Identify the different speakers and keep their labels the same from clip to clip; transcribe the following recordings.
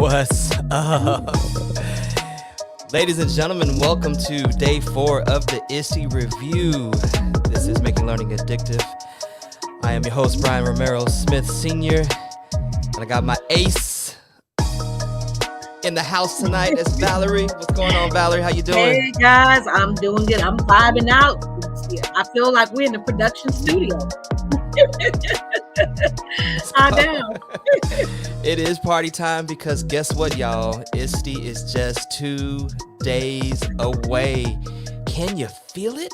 Speaker 1: What's up? Ladies and gentlemen, welcome to day 4 of the ISTE Review. This is Making Learning Addictive. I am your host, Brian Romero Smith Sr., and I got my ace in the house tonight. It's Valerie. What's going on, Valerie? How you doing?
Speaker 2: Hey, guys. I'm doing good. I'm vibing out. I feel like we're in the production studio. I'm down.
Speaker 1: It is party time because guess what, y'all? ISTE is just 2 days away. Can you feel it?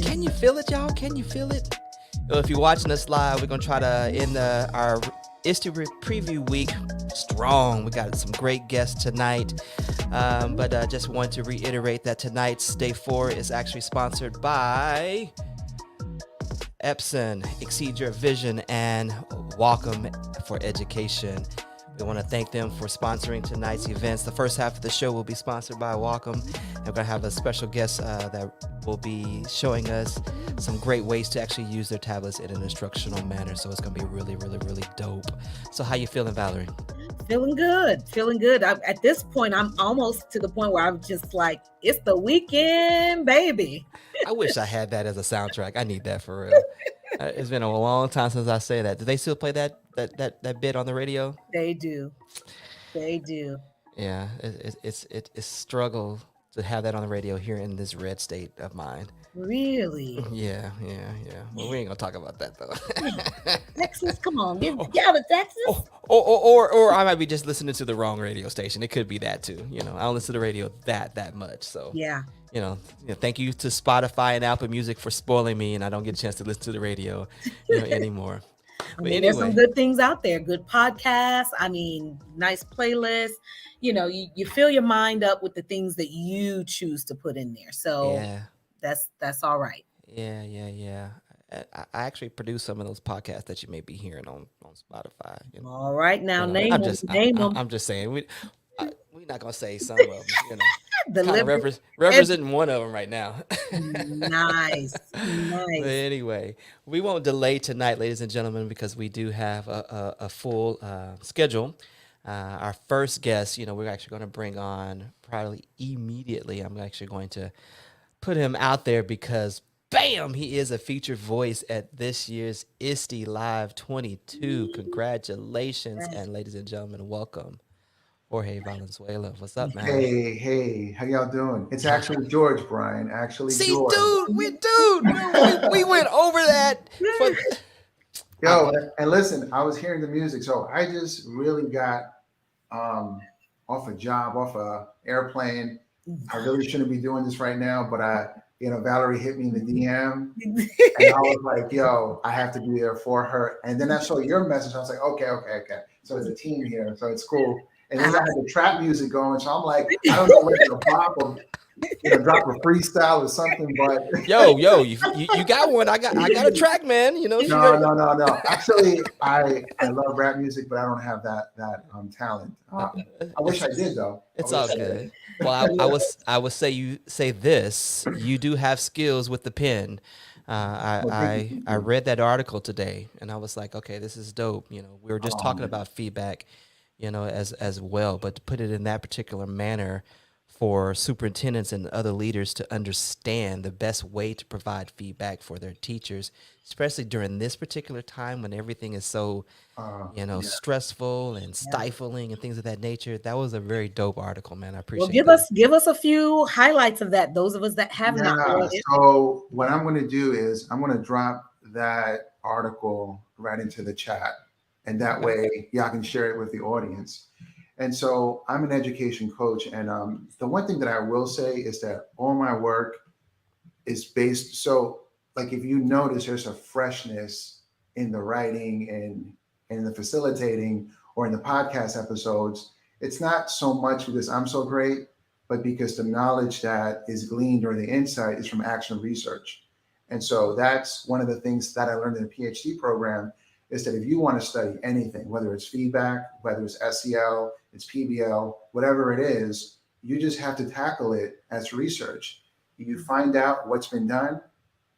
Speaker 1: Can you feel it, y'all? Can you feel it? Well, if you're watching us live, we're going to try to end our ISTE preview week strong. We got some great guests tonight. But just want to reiterate that tonight's day 4 is actually sponsored by Epson, Exceed Your Vision, and Wacom for Education. We want to thank them for sponsoring tonight's events. The first half of the show will be sponsored by Wacom, and we're going to have a special guest that will be showing us some great ways to actually use their tablets in an instructional manner. So it's going to be really, really, really dope. So how you feeling, Valerie?
Speaker 2: Feeling good. At this point, I'm almost to the point where I'm just like, it's the weekend, baby.
Speaker 1: I wish I had that as a soundtrack. I need that for real. It's been a long time since I say that. Do they still play that bit on the radio?
Speaker 2: They do.
Speaker 1: Yeah, it's struggle to have that on the radio here in this red state of mine.
Speaker 2: Really?
Speaker 1: Yeah. Well, we ain't gonna talk about that though.
Speaker 2: Texas, come on, get out of Texas.
Speaker 1: Or I might be just listening to the wrong radio station. It could be that too. I don't listen to the radio that much. So
Speaker 2: yeah.
Speaker 1: Thank you to Spotify and Apple Music for spoiling me, and I don't get a chance to listen to the radio, anymore.
Speaker 2: There's some good things out there. Good podcasts. Nice playlists. You fill your mind up with the things that you choose to put in there. So
Speaker 1: yeah.
Speaker 2: That's all right.
Speaker 1: Yeah. I actually produce some of those podcasts that you may be hearing on Spotify.
Speaker 2: All right, now name them.
Speaker 1: I'm just saying we're not gonna say some of them. Kind of representing one of them right now.
Speaker 2: Nice.
Speaker 1: But anyway, we won't delay tonight, ladies and gentlemen, because we do have a full schedule. Our first guest, we're actually going to bring on probably immediately. I'm actually going to put him out there because, bam, he is a featured voice at this year's ISTE Live 22. Congratulations, and ladies and gentlemen, welcome. Jorge Valenzuela. What's up, man?
Speaker 3: Hey, how y'all doing? It's actually George, Brian.
Speaker 1: See,
Speaker 3: George.
Speaker 1: we went over that.
Speaker 3: Yo, and listen, I was hearing the music, so I just really got off a airplane. I really shouldn't be doing this right now, but Valerie hit me in the DM, and I was like, yo, I have to be there for her. And then I saw your message. I was like, okay. So it's a team here, so it's cool. And then I had the trap music going, so I'm like, I don't know whether to pop or drop a freestyle or something, but
Speaker 1: yo, you got one. I got a track, man.
Speaker 3: No. Actually, I love rap music, but I don't have that talent. I wish I did though.
Speaker 1: It's all good. Well, I would say you say this. You do have skills with the pen. I read that article today, and I was like, okay, this is dope. We were just talking about feedback, as well, but to put it in that particular manner for superintendents and other leaders to understand the best way to provide feedback for their teachers, especially during this particular time when everything is so, stressful and stifling and things of that nature. That was a very dope article, man. I appreciate
Speaker 2: it. Give us a few highlights of that. Those of us that have not read it.
Speaker 3: So what I'm going to do is I'm going to drop that article right into the chat. And that way, y'all can share it with the audience. And so I'm an education coach. And the one thing that I will say is that all my work is based. So like, if you notice, there's a freshness in the writing and in the facilitating or in the podcast episodes. It's not so much because I'm so great, but because the knowledge that is gleaned or the insight is from actual research. And so that's one of the things that I learned in the PhD program is that if you want to study anything, whether it's feedback, whether it's SEL, it's PBL, whatever it is, you just have to tackle it as research. You find out what's been done,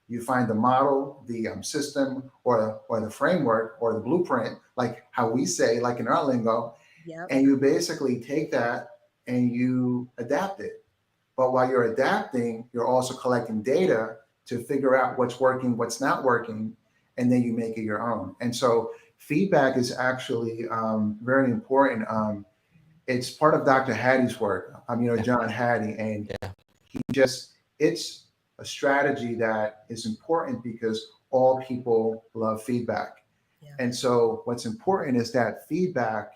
Speaker 3: you find the model, the system, or the framework, or the blueprint, like how we say, like in our lingo,
Speaker 2: Yep.
Speaker 3: And you basically take that and you adapt it. But while you're adapting, you're also collecting data to figure out what's working, what's not working, and then you make it your own. And so feedback is actually very important. It's part of Dr. Hattie's work. John Hattie, and it's a strategy that is important because all people love feedback.
Speaker 2: Yeah.
Speaker 3: And so what's important is that feedback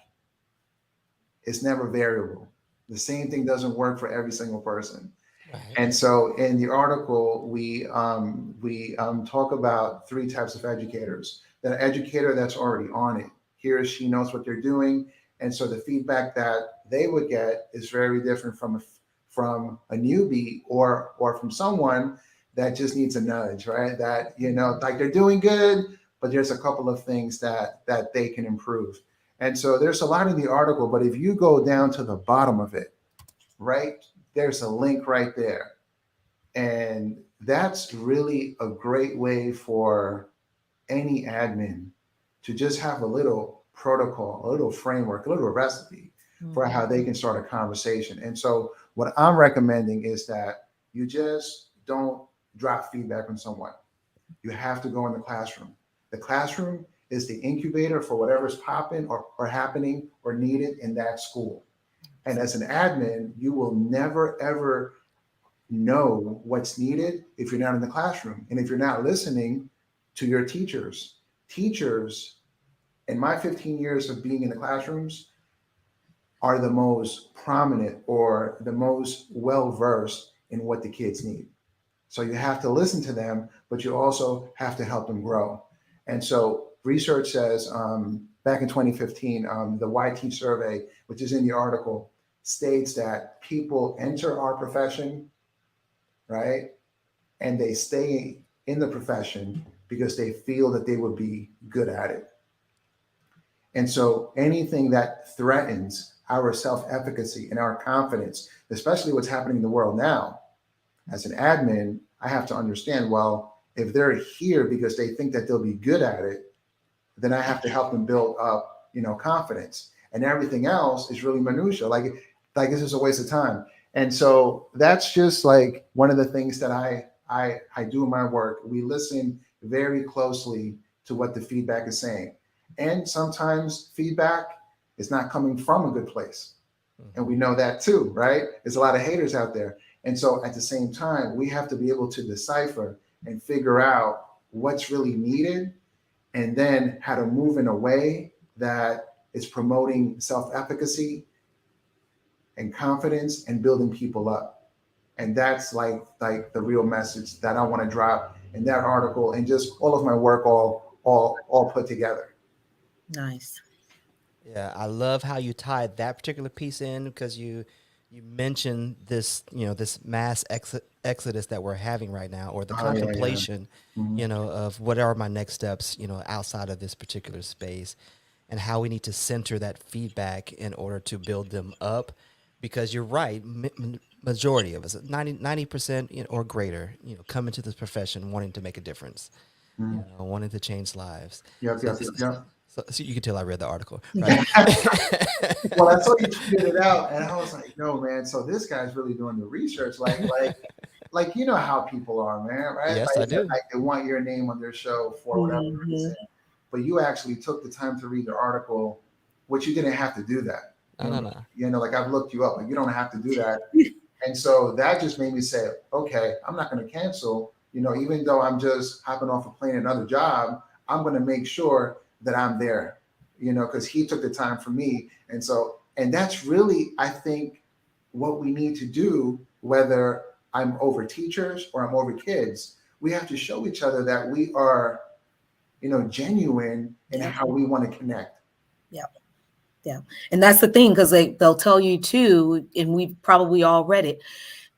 Speaker 3: is never variable. The same thing doesn't work for every single person.
Speaker 1: Right.
Speaker 3: And so in the article, we talk about 3 types of educators. The educator that's already on it, he or she knows what they're doing. And so the feedback that they would get is very different from a newbie or from someone that just needs a nudge, right? That, like they're doing good, but there's a couple of things that they can improve. And so there's a lot in the article, but if you go down to the bottom of it, right, there's a link right there. And that's really a great way for any admin to just have a little protocol, a little framework, a little recipe for how they can start a conversation. And so what I'm recommending is that you just don't drop feedback on someone. You have to go in the classroom. The classroom is the incubator for whatever's popping or happening or needed in that school. And as an admin, you will never, ever know what's needed if you're not in the classroom. And if you're not listening to your teachers. Teachers, in my 15 years of being in the classrooms, are the most prominent or the most well-versed in what the kids need. So you have to listen to them, but you also have to help them grow. And so research says back in 2015, the YT survey, which is in the article, states that people enter our profession, right? And they stay in the profession because they feel that they would be good at it. And so anything that threatens our self-efficacy and our confidence, especially what's happening in the world now, as an admin, I have to understand, well, if they're here because they think that they'll be good at it, then I have to help them build up, confidence. And everything else is really minutia. Like this is a waste of time. And so that's just like one of the things that I do in my work. We listen very closely to what the feedback is saying. And sometimes feedback is not coming from a good place. And we know that too, right? There's a lot of haters out there. And so at the same time, we have to be able to decipher and figure out what's really needed and then how to move in a way that is promoting self-efficacy and confidence and building people up. And that's like the real message that I want to drop in that article and just all of my work all put together.
Speaker 2: Nice.
Speaker 1: Yeah, I love how you tied that particular piece in because you mentioned this, this mass exodus that we're having right now, or the contemplation, of what are my next steps, outside of this particular space, and how we need to center that feedback in order to build them up. Because you're right, majority of us, 90% or greater, come into this profession wanting to make a difference, wanting to change lives.
Speaker 3: Yep.
Speaker 1: So you can tell I read the article, right?
Speaker 3: Well, I saw you tweeted it out, and I was like, no, man. So this guy's really doing the research, like you know how people are, man, right?
Speaker 1: Yes, I do.
Speaker 3: Like they want your name on their show for whatever reason, but you actually took the time to read the article, which you didn't have to do that.
Speaker 1: No.
Speaker 3: Like I've looked you up, like you don't have to do that. And so that just made me say, okay, I'm not going to cancel. Even though I'm just hopping off a plane, another job, I'm going to make sure that I'm there, because he took the time for me. And that's really, I think, what we need to do, whether I'm over teachers or I'm over kids. We have to show each other that we are, genuine in how we want to connect.
Speaker 2: Yeah. And that's the thing, because they'll tell you too, and we've probably all read it,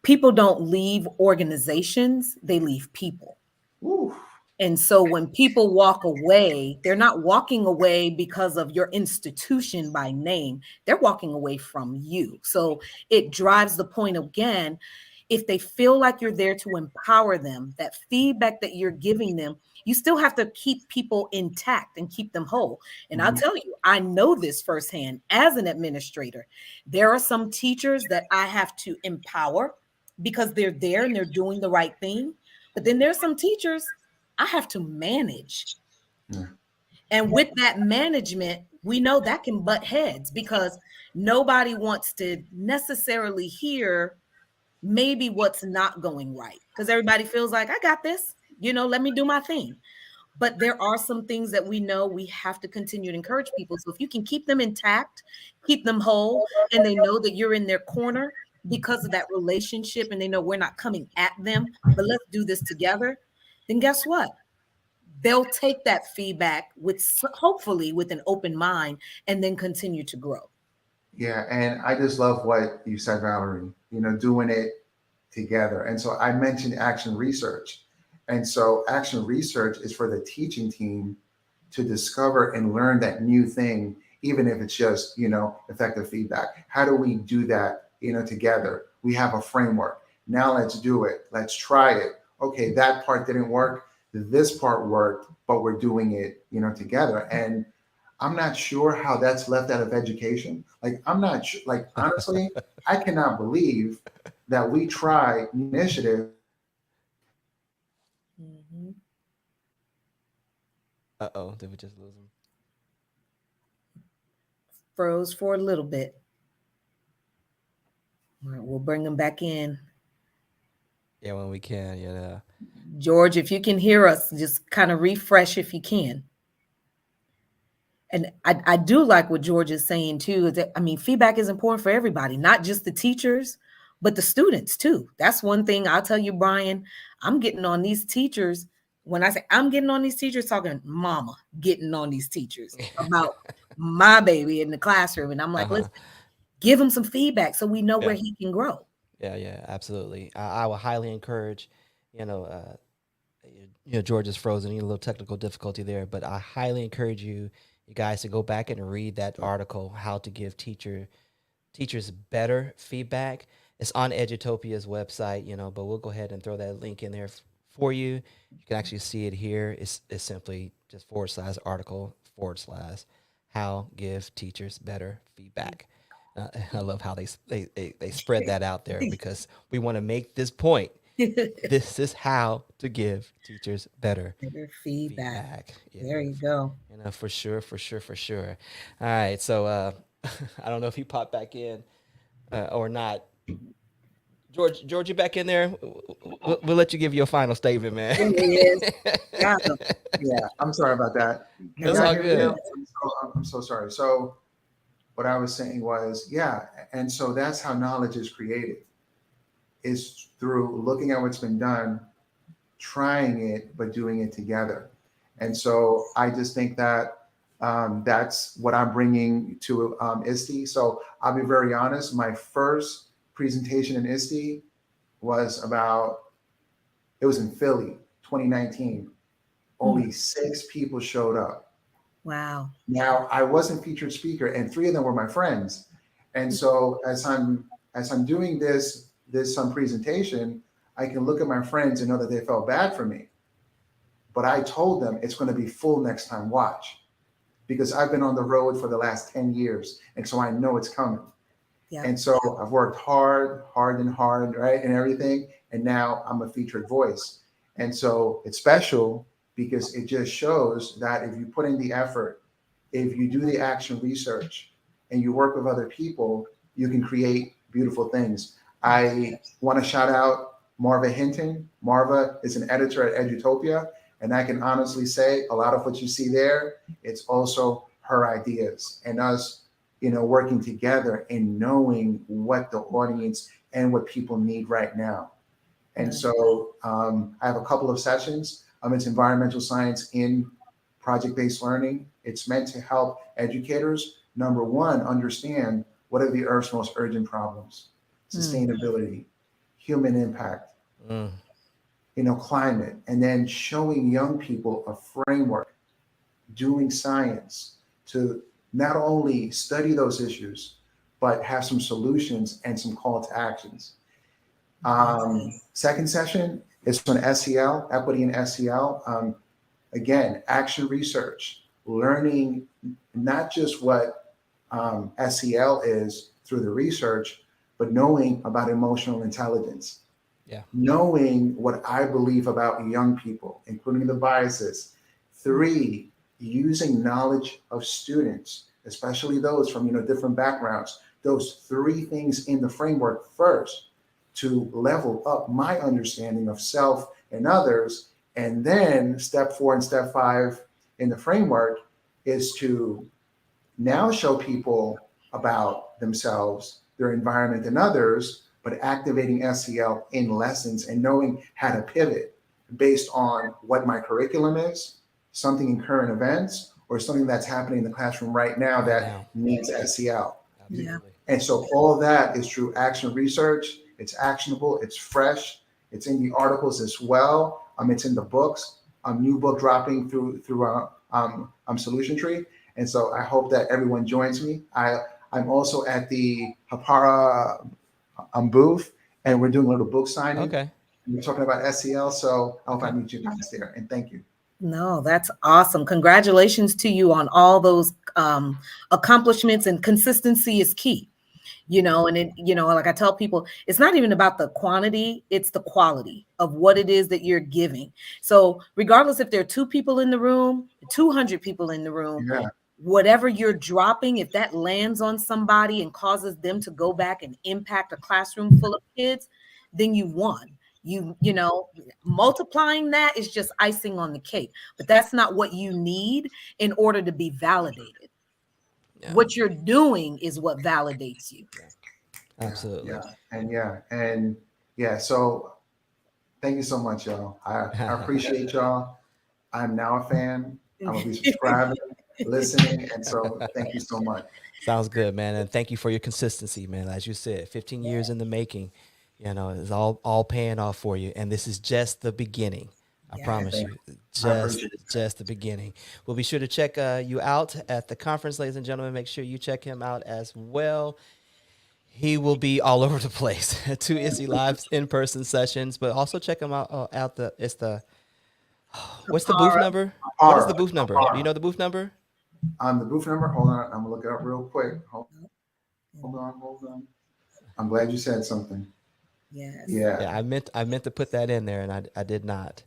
Speaker 2: people don't leave organizations, they leave people.
Speaker 3: Ooh.
Speaker 2: And so when people walk away, they're not walking away because of your institution by name. They're walking away from you. So it drives the point again, if they feel like you're there to empower them, that feedback that you're giving them, you still have to keep people intact and keep them whole. And I'll tell you, I know this firsthand as an administrator. There are some teachers that I have to empower because they're there and they're doing the right thing. But then there's some teachers I have to manage.
Speaker 3: Yeah.
Speaker 2: And with that management, we know that can butt heads because nobody wants to necessarily hear maybe what's not going right, because everybody feels like, I got this, let me do my thing. But there are some things that we know we have to continue to encourage people. So if you can keep them intact, keep them whole, and they know that you're in their corner because of that relationship, and they know we're not coming at them, but let's do this together, then guess what? They'll take that feedback with, hopefully, with an open mind, and then continue to grow.
Speaker 3: Yeah, and I just love what you said, Valerie, doing it together. And so I mentioned action research. And so action research is for the teaching team to discover and learn that new thing, even if it's just, effective feedback. How do we do that, together? We have a framework. Now let's do it. Let's try it. Okay, that part didn't work. This part worked, but we're doing it, together. And I'm not sure how that's left out of education. Like, I'm not sure, like, honestly, I cannot believe that we try initiative.
Speaker 1: Uh-oh, did we just lose him?
Speaker 2: Froze for a little bit. All right, we'll bring them back in.
Speaker 1: Yeah, when we can, yeah.
Speaker 2: George, if you can hear us, just kind of refresh if you can. And I do like what George is saying too, is that, feedback is important for everybody, not just the teachers, but the students too. That's one thing I'll tell you, Brian, I'm getting on these teachers. When I say I'm getting on these teachers, talking mama getting on these teachers about my baby in the classroom. And I'm like, listen, give him some feedback so we know where he can grow.
Speaker 1: Yeah, absolutely. I will highly encourage, George is frozen, a little technical difficulty there, but I highly encourage you guys to go back and read that article, How to Give Teachers Better Feedback. It's on Edutopia's website, but we'll go ahead and throw that link in there for you. You can actually see it here. It's simply just /article/ How Give Teachers Better Feedback. I love how they spread that out there, because we want to make this point. This is how to give teachers better feedback.
Speaker 2: Yeah. There you go.
Speaker 1: For sure. All right, so I don't know if he popped back in or not. George, you back in there? We'll let you give your final statement, man.
Speaker 3: Yeah, I'm sorry about that.
Speaker 1: That's all good.
Speaker 3: I'm so sorry. So what I was saying was, and so that's how knowledge is created, is through looking at what's been done, trying it, but doing it together. And so I just think that that's what I'm bringing to ISTE. So I'll be very honest, my first presentation in ISTE was in Philly, 2019. Only 6 people showed up.
Speaker 2: Wow.
Speaker 3: Now, I wasn't featured speaker, and 3 of them were my friends. And so as I'm doing this presentation, I can look at my friends and know that they felt bad for me. But I told them it's going to be full next time, watch. Because I've been on the road for the last 10 years, and so I know it's coming. Yeah. And so I've worked hard, right, and everything, and now I'm a featured voice. And so it's special because it just shows that if you put in the effort, if you do the action research, and you work with other people, you can create beautiful things. I want to shout out Marva Hinton. Marva is an editor at Edutopia, and I can honestly say a lot of what you see there, it's also her ideas, and us, working together and knowing what the audience and what people need right now. And so I have a couple of sessions. It's environmental science in project-based learning. It's meant to help educators, number one, understand what are the Earth's most urgent problems: sustainability, human impact, climate, and then showing young people a framework, doing science to not only study those issues, but have some solutions and some call to actions. Second session is on SEL, equity in SEL. Again, action research, learning not just what SEL is through the research, but knowing about emotional intelligence.
Speaker 1: Yeah.
Speaker 3: Knowing what I believe about young people, including the biases. 3, using knowledge of students, especially those from different backgrounds. Those 3 things in the framework first to level up my understanding of self and others. And then step 4 and step 5 in the framework is to now show people about themselves, their environment, and others, but activating SEL in lessons and knowing how to pivot based on what my curriculum is, something in current events, or something that's happening in the classroom right now that needs SEL.
Speaker 2: Yeah.
Speaker 3: And so all that is through action research. It's actionable, it's fresh, it's in the articles as well. It's in the books. New book dropping through Solution Tree. And so I hope that everyone joins me. I'm also at the Hapara booth, and we're doing a little book signing.
Speaker 1: Okay.
Speaker 3: We're talking about SEL, so I hope I meet you guys there. And thank you.
Speaker 2: No, that's awesome. Congratulations to you on all those accomplishments, and consistency is key. And it, like I tell people, it's not even about the quantity, it's the quality of what it is that you're giving. So regardless if there are 2 people in the room, 200 people in the room, whatever you're dropping, if that lands on somebody and causes them to go back and impact a classroom full of kids, then you won. Multiplying that is just icing on the cake, but that's not what you need in order to be validated. Yeah. What you're doing is what validates you.
Speaker 1: Absolutely.
Speaker 3: So thank you so much, y'all. I appreciate y'all. I'm now a fan. I'm gonna be subscribing, listening, and so thank you so much.
Speaker 1: Sounds good, man. And thank you for your consistency, man. As you said, 15 years in the making, it's all paying off for you. And this is just the beginning. I promise you, just the beginning. We'll be sure to check you out at the conference, ladies and gentlemen. Make sure you check him out as well. He will be all over the place. 2 ISTE Live in-person sessions, but also check him out. What's the booth number? What is the booth number? Do you know the booth number?
Speaker 3: The booth number. Hold on, I'm gonna look it up real quick. Hold on. I'm glad you said something.
Speaker 2: Yes.
Speaker 3: Yeah.
Speaker 1: I meant to put that in there, and I did not.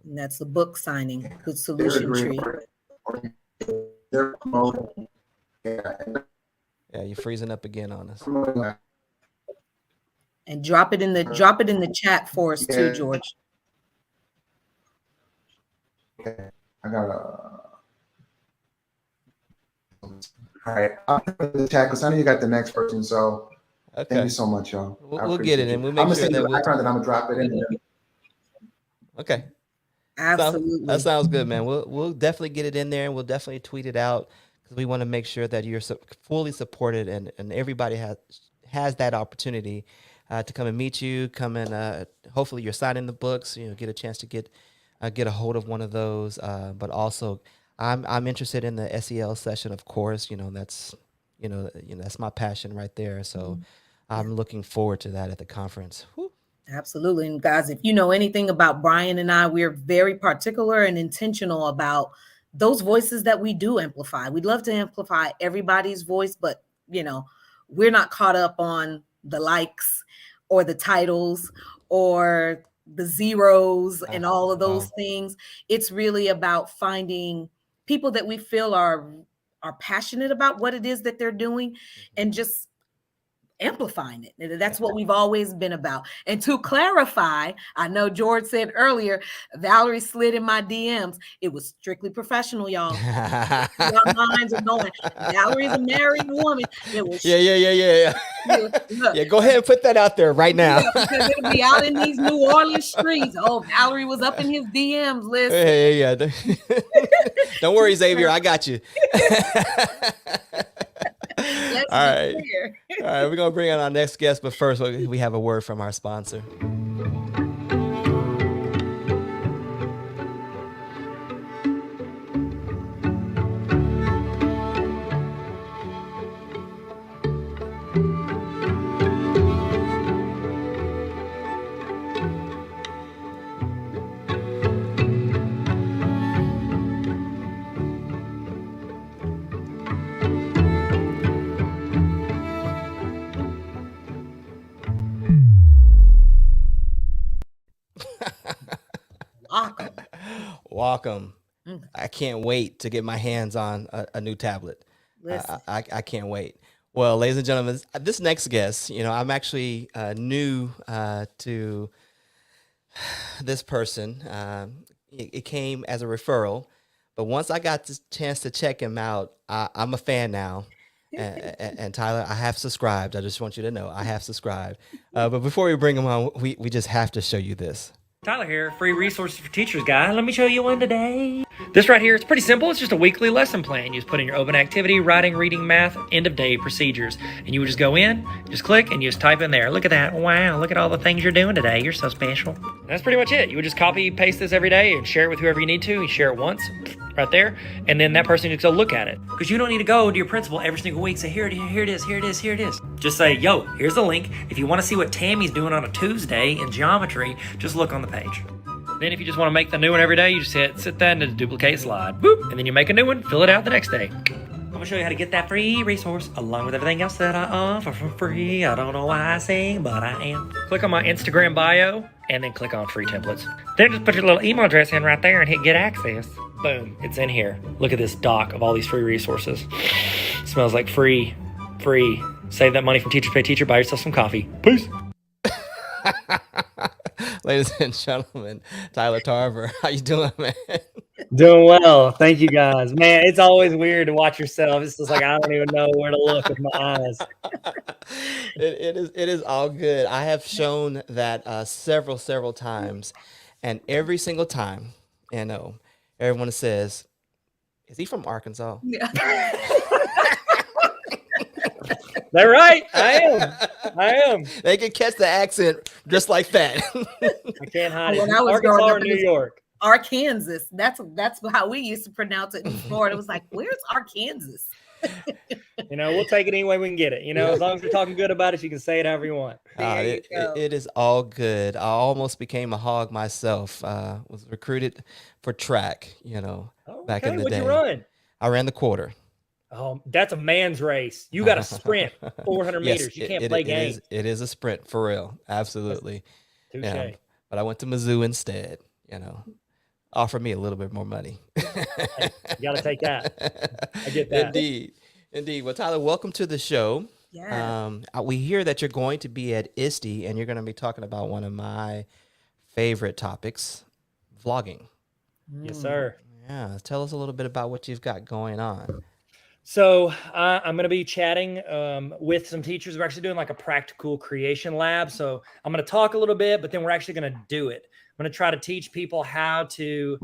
Speaker 2: And that's the book signing with Solution Tree.
Speaker 3: They're promoting.
Speaker 1: Yeah, you're freezing up again on us.
Speaker 2: And drop it in the chat for us too, George.
Speaker 3: Okay. I got all right. I'll put it in the chat because I know you got the next person. So thank you so much, y'all.
Speaker 1: We'll get it, and we'll make sure that
Speaker 3: I'm gonna drop it in.
Speaker 1: Okay.
Speaker 2: Absolutely.
Speaker 1: That sounds good, man. We'll definitely get it in there, and we'll definitely tweet it out because we want to make sure that you're fully supported, and everybody has that opportunity to come and meet you. Come and hopefully you're signing the books. Get a chance to get a hold of one of those. But also, I'm interested in the SEL session, of course. That's that's my passion right there. So I'm looking forward to that at the conference. Whew.
Speaker 2: Absolutely. And guys, if you know anything about Brian and I, we're very particular and intentional about those voices that we do amplify. We'd love to amplify everybody's voice, but we're not caught up on the likes or the titles or the zeros and all of those things. It's really about finding people that we feel are passionate about what it is that they're doing and just amplifying it. That's what we've always been about. And to clarify, I know George said earlier, Valerie slid in my DMs. It was strictly professional, y'all. Your minds are going. Valerie's a married woman. It was
Speaker 1: Yeah. Yeah, go ahead and put that out there right now.
Speaker 2: Because it'll be out in these New Orleans streets. Oh, Valerie was up in his DMs. Listen.
Speaker 1: Yeah. Don't worry, Xavier. I got you. All right. We're going to bring on our next guest, but first we have a word from our sponsor. welcome.
Speaker 2: Mm.
Speaker 1: I can't wait to get my hands on a new tablet.
Speaker 2: Listen.
Speaker 1: I can't wait. Well, ladies and gentlemen, this next guest, I'm actually new to this person. It came as a referral, but once I got the chance to check him out, I'm a fan now. And Tyler, I have subscribed. I just want you to know I have subscribed. But before we bring him on, we just have to show you this.
Speaker 4: Tyler here, free resources for teachers guy. Let me show you one today. This right here, it's pretty simple. It's just a weekly lesson plan. You just put in your open activity, writing, reading, math, end of day procedures. And you would just go in, just click, and you just type in there. Look at that. Wow, look at all the things you're doing today. You're so special. And that's pretty much it. You would just copy, paste this every day and share it with whoever you need to. You share it once, right there. And then that person just go look at it. Because you don't need to go to your principal every single week. Say, here it is. Just say, yo, here's the link. If you want to see what Tammy's doing on a Tuesday in geometry, just look on the page. Then if you just want to make the new one every day, you just sit that into the duplicate slide. Boop. And then you make a new one, fill it out the next day. I'm going to show you how to get that free resource along with everything else that I offer for free. I don't know why I sing, but I am. Click on my Instagram bio and then click on free templates. Then just put your little email address in right there and hit get access. Boom, it's in here. Look at this doc of all these free resources. Smells like free. Save that money from Teacher Pay Teacher. Buy yourself some coffee. Peace.
Speaker 1: Ladies and gentlemen, Tyler Tarver, how you doing, man?
Speaker 4: Doing well. Thank you, guys. Man, it's always weird to watch yourself. It's just like I don't even know where to look with my eyes.
Speaker 1: It is all good. I have shown that several times, and every single time, everyone says, "Is he from Arkansas?"
Speaker 2: Yeah.
Speaker 4: They're right. I am.
Speaker 1: They can catch the accent just like that.
Speaker 4: I can't hide it.
Speaker 2: When I was
Speaker 4: Arkansas
Speaker 2: growing
Speaker 4: or
Speaker 2: up,
Speaker 4: New York.
Speaker 2: Arkansas. That's how we used to pronounce it in Florida. It was like, where's Arkansas?
Speaker 4: We'll take it any way we can get it. As long as you're talking good about it, you can say it however you want.
Speaker 1: It is all good. I almost became a hog myself. Was recruited for track, back in the
Speaker 4: What'd
Speaker 1: day.
Speaker 4: you run?
Speaker 1: I ran the quarter.
Speaker 4: Oh, that's a man's race. You got to sprint 400
Speaker 1: Yes,
Speaker 4: meters. You can't play games.
Speaker 1: It is a sprint for real. Absolutely.
Speaker 4: Touche.
Speaker 1: Yeah. But I went to Mizzou instead, offer me a little bit more money.
Speaker 4: You got to take that. I get that.
Speaker 1: Indeed. Well, Tyler, welcome to the show.
Speaker 2: Yeah.
Speaker 1: We hear that you're going to be at ISTE and you're going to be talking about one of my favorite topics, vlogging.
Speaker 4: Yes, sir.
Speaker 1: Yeah. Tell us a little bit about what you've got going on.
Speaker 4: So I'm going to be chatting with some teachers. We're actually doing like a practical creation lab. So I'm going to talk a little bit, but then we're actually going to do it. I'm going to try to teach people how to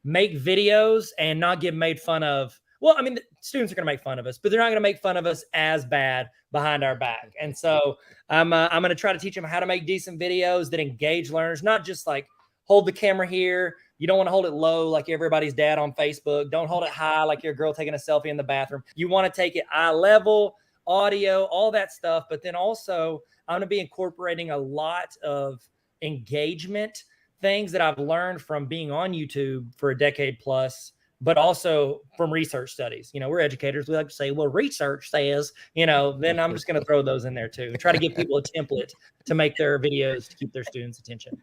Speaker 4: make videos and not get made fun of. Well, I mean, the students are going to make fun of us, but they're not going to make fun of us as bad behind our back. And so I'm going to try to teach them how to make decent videos that engage learners, not just like hold the camera here. You don't want to hold it low like everybody's dad on Facebook. Don't hold it high like your girl taking a selfie in the bathroom. You want to take it eye level, audio, all that stuff. But then also I'm going to be incorporating a lot of engagement things that I've learned from being on YouTube for a decade plus, but also from research studies. We're educators. We like to say, well, research says, then I'm just going to throw those in there too. Try to give people a template to make their videos to keep their students' attention.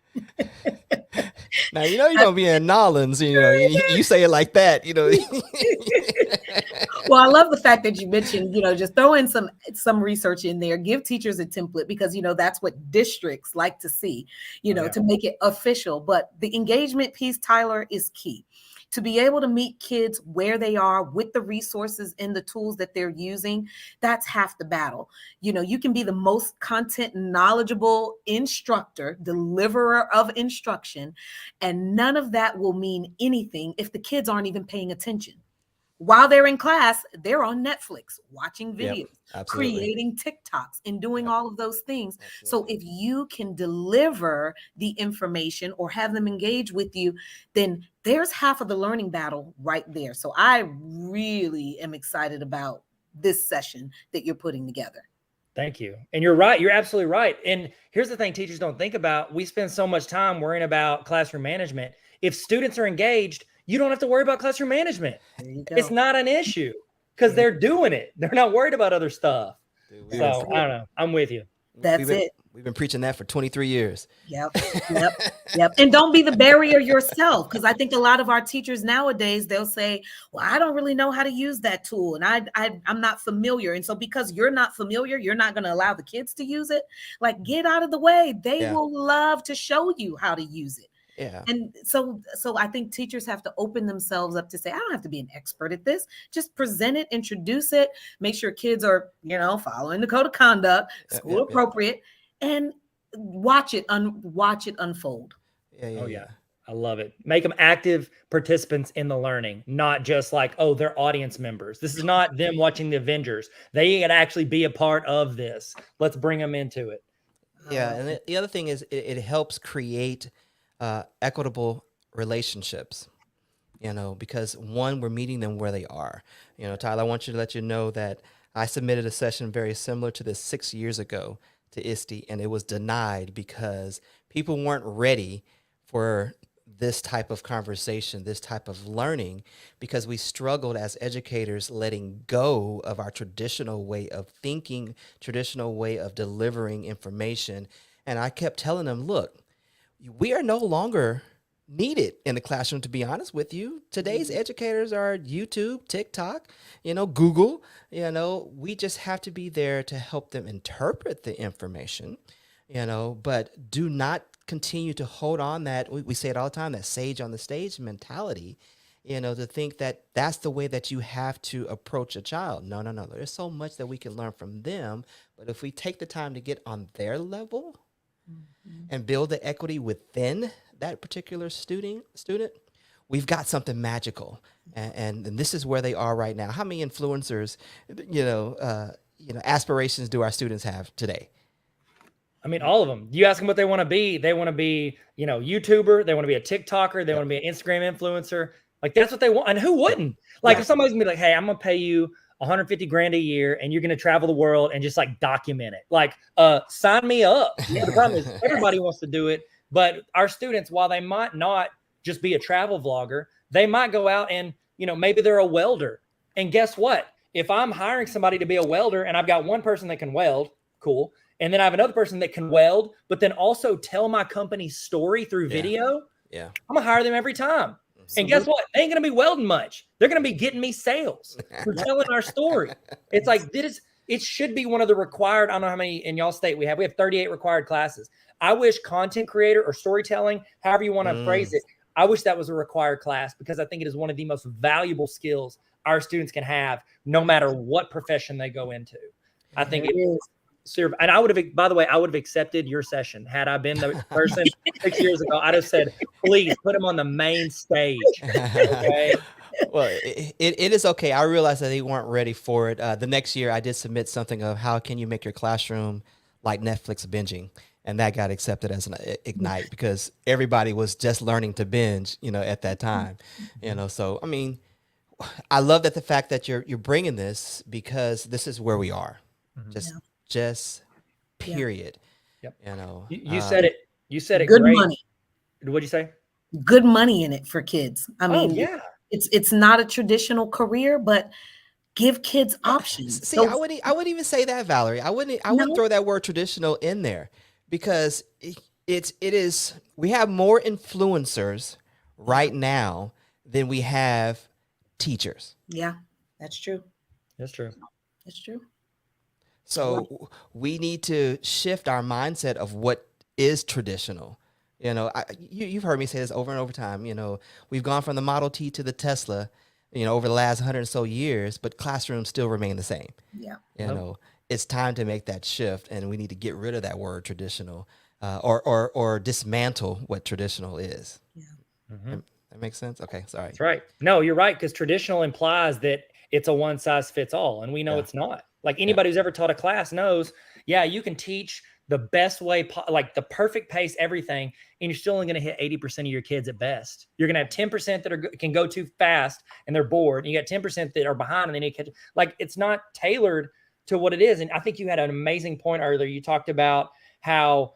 Speaker 1: Now, you're going to be in Nolans, you say it like that,
Speaker 2: Well, I love the fact that you mentioned, just throw in some research in there, give teachers a template because, that's what districts like to see, to make it official. But the engagement piece, Tyler, is key. To be able to meet kids where they are with the resources and the tools that they're using, that's half the battle. You can be the most content knowledgeable instructor, deliverer of instruction, and none of that will mean anything if the kids aren't even paying attention. While they're in class, they're on Netflix, watching videos, creating TikToks, and doing all of those things. Absolutely. So if you can deliver the information or have them engage with you, then there's half of the learning battle right there. So I really am excited about this session that you're putting together.
Speaker 4: Thank you. And you're right. You're absolutely right. And here's the thing teachers don't think about. We spend so much time worrying about classroom management. If students are engaged, you don't have to worry about classroom management. It's not an issue because they're doing it. They're not worried about other stuff. So I don't know. I'm with you.
Speaker 2: That's it.
Speaker 1: We've been preaching that for 23 years.
Speaker 2: Yep. And don't be the barrier yourself, because I think a lot of our teachers nowadays, they'll say, well, I don't really know how to use that tool, and I'm not familiar. And so because you're not familiar, you're not going to allow the kids to use it. Like, get out of the way. They will love to show you how to use it.
Speaker 1: Yeah.
Speaker 2: And so I think teachers have to open themselves up to say, I don't have to be an expert at this. Just present it, introduce it, make sure kids are, following the code of conduct, school appropriate, and watch it unfold.
Speaker 4: Yeah. I love it. Make them active participants in the learning, not just like, oh, they're audience members. This is not them watching the Avengers. They can actually be a part of this. Let's bring them into it.
Speaker 1: Yeah. And the other thing is it helps create equitable relationships, because one, we're meeting them where they are. Tyler, I want you to let you know that I submitted a session very similar to this 6 years ago to ISTE, and it was denied because people weren't ready for this type of conversation, this type of learning, because we struggled as educators letting go of our traditional way of thinking, traditional way of delivering information. And I kept telling them, look, we are no longer needed in the classroom, to be honest with you. Today's educators are YouTube, TikTok, Google. We just have to be there to help them interpret the information, but do not continue to hold on that, we say it all the time, that sage on the stage mentality, to think that that's the way that you have to approach a child. No. There's so much that we can learn from them, but if we take the time to get on their level and build the equity within that particular student, we've got something magical. And this is where they are right now. How many influencers, aspirations do our students have today?
Speaker 4: I mean, all of them. You ask them what they want to be. They want to be, YouTuber. They want to be a TikToker. They want to be an Instagram influencer. Like, that's what they want. And who wouldn't? Like, if somebody's gonna be like, hey, I'm going to pay you $150,000 a year and you're going to travel the world and just like document it. Like, sign me up. Yeah. The problem is everybody wants to do it, but our students, while they might not just be a travel vlogger, they might go out and, maybe they're a welder. And guess what? If I'm hiring somebody to be a welder and I've got one person that can weld, cool. And then I have another person that can weld, but then also tell my company's story through video. Yeah. I'm going to hire them every time. And guess what? They ain't going to be welding much. They're going to be getting me sales for telling our story. It's like, it should be one of the required, I don't know how many in y'all state we have 38 required classes. I wish content creator or storytelling, however you want to phrase it, I wish that was a required class, because I think it is one of the most valuable skills our students can have, no matter what profession they go into. I think it is. And I would have accepted your session had I been the person 6 years ago. I'd have said, please put him on the main stage. Okay.
Speaker 1: Well, it is okay. I realized that they weren't ready for it. The next year I did submit something of how can you make your classroom like Netflix binging. And that got accepted as an Ignite because everybody was just learning to binge, at that time, so, I mean, I love that the fact that you're bringing this, because this is where we are. Just period.
Speaker 4: Yep.
Speaker 1: You
Speaker 4: said it. You said it.
Speaker 2: Good
Speaker 4: great.
Speaker 2: Money.
Speaker 4: What'd you say?
Speaker 2: Good money in it for kids. I mean,
Speaker 4: yeah.
Speaker 2: It's not a traditional career, but give kids options.
Speaker 1: See, I wouldn't even say that, Valerie. I wouldn't throw that word traditional in there, because it is. We have more influencers right now than we have teachers.
Speaker 2: Yeah, that's true.
Speaker 4: That's true.
Speaker 2: That's true.
Speaker 1: So we need to shift our mindset of what is traditional. You've heard me say this over and over time. We've gone from the Model T to the Tesla, over the last 100 or so years, but classrooms still remain the same.
Speaker 2: Yeah.
Speaker 1: It's time to make that shift, and we need to get rid of that word traditional, or dismantle what traditional is. Yeah. Mm-hmm. That makes sense. Okay. Sorry.
Speaker 4: That's right. No, you're right. Because traditional implies that it's a one size fits all, and we know it's not. Like, anybody who's ever taught a class knows, you can teach the best way, like the perfect pace, everything, and you're still only going to hit 80% of your kids at best. You're going to have 10% that can go too fast and they're bored. And you got 10% that are behind and they need to catch. Like, it's not tailored to what it is. And I think you had an amazing point earlier. You talked about how,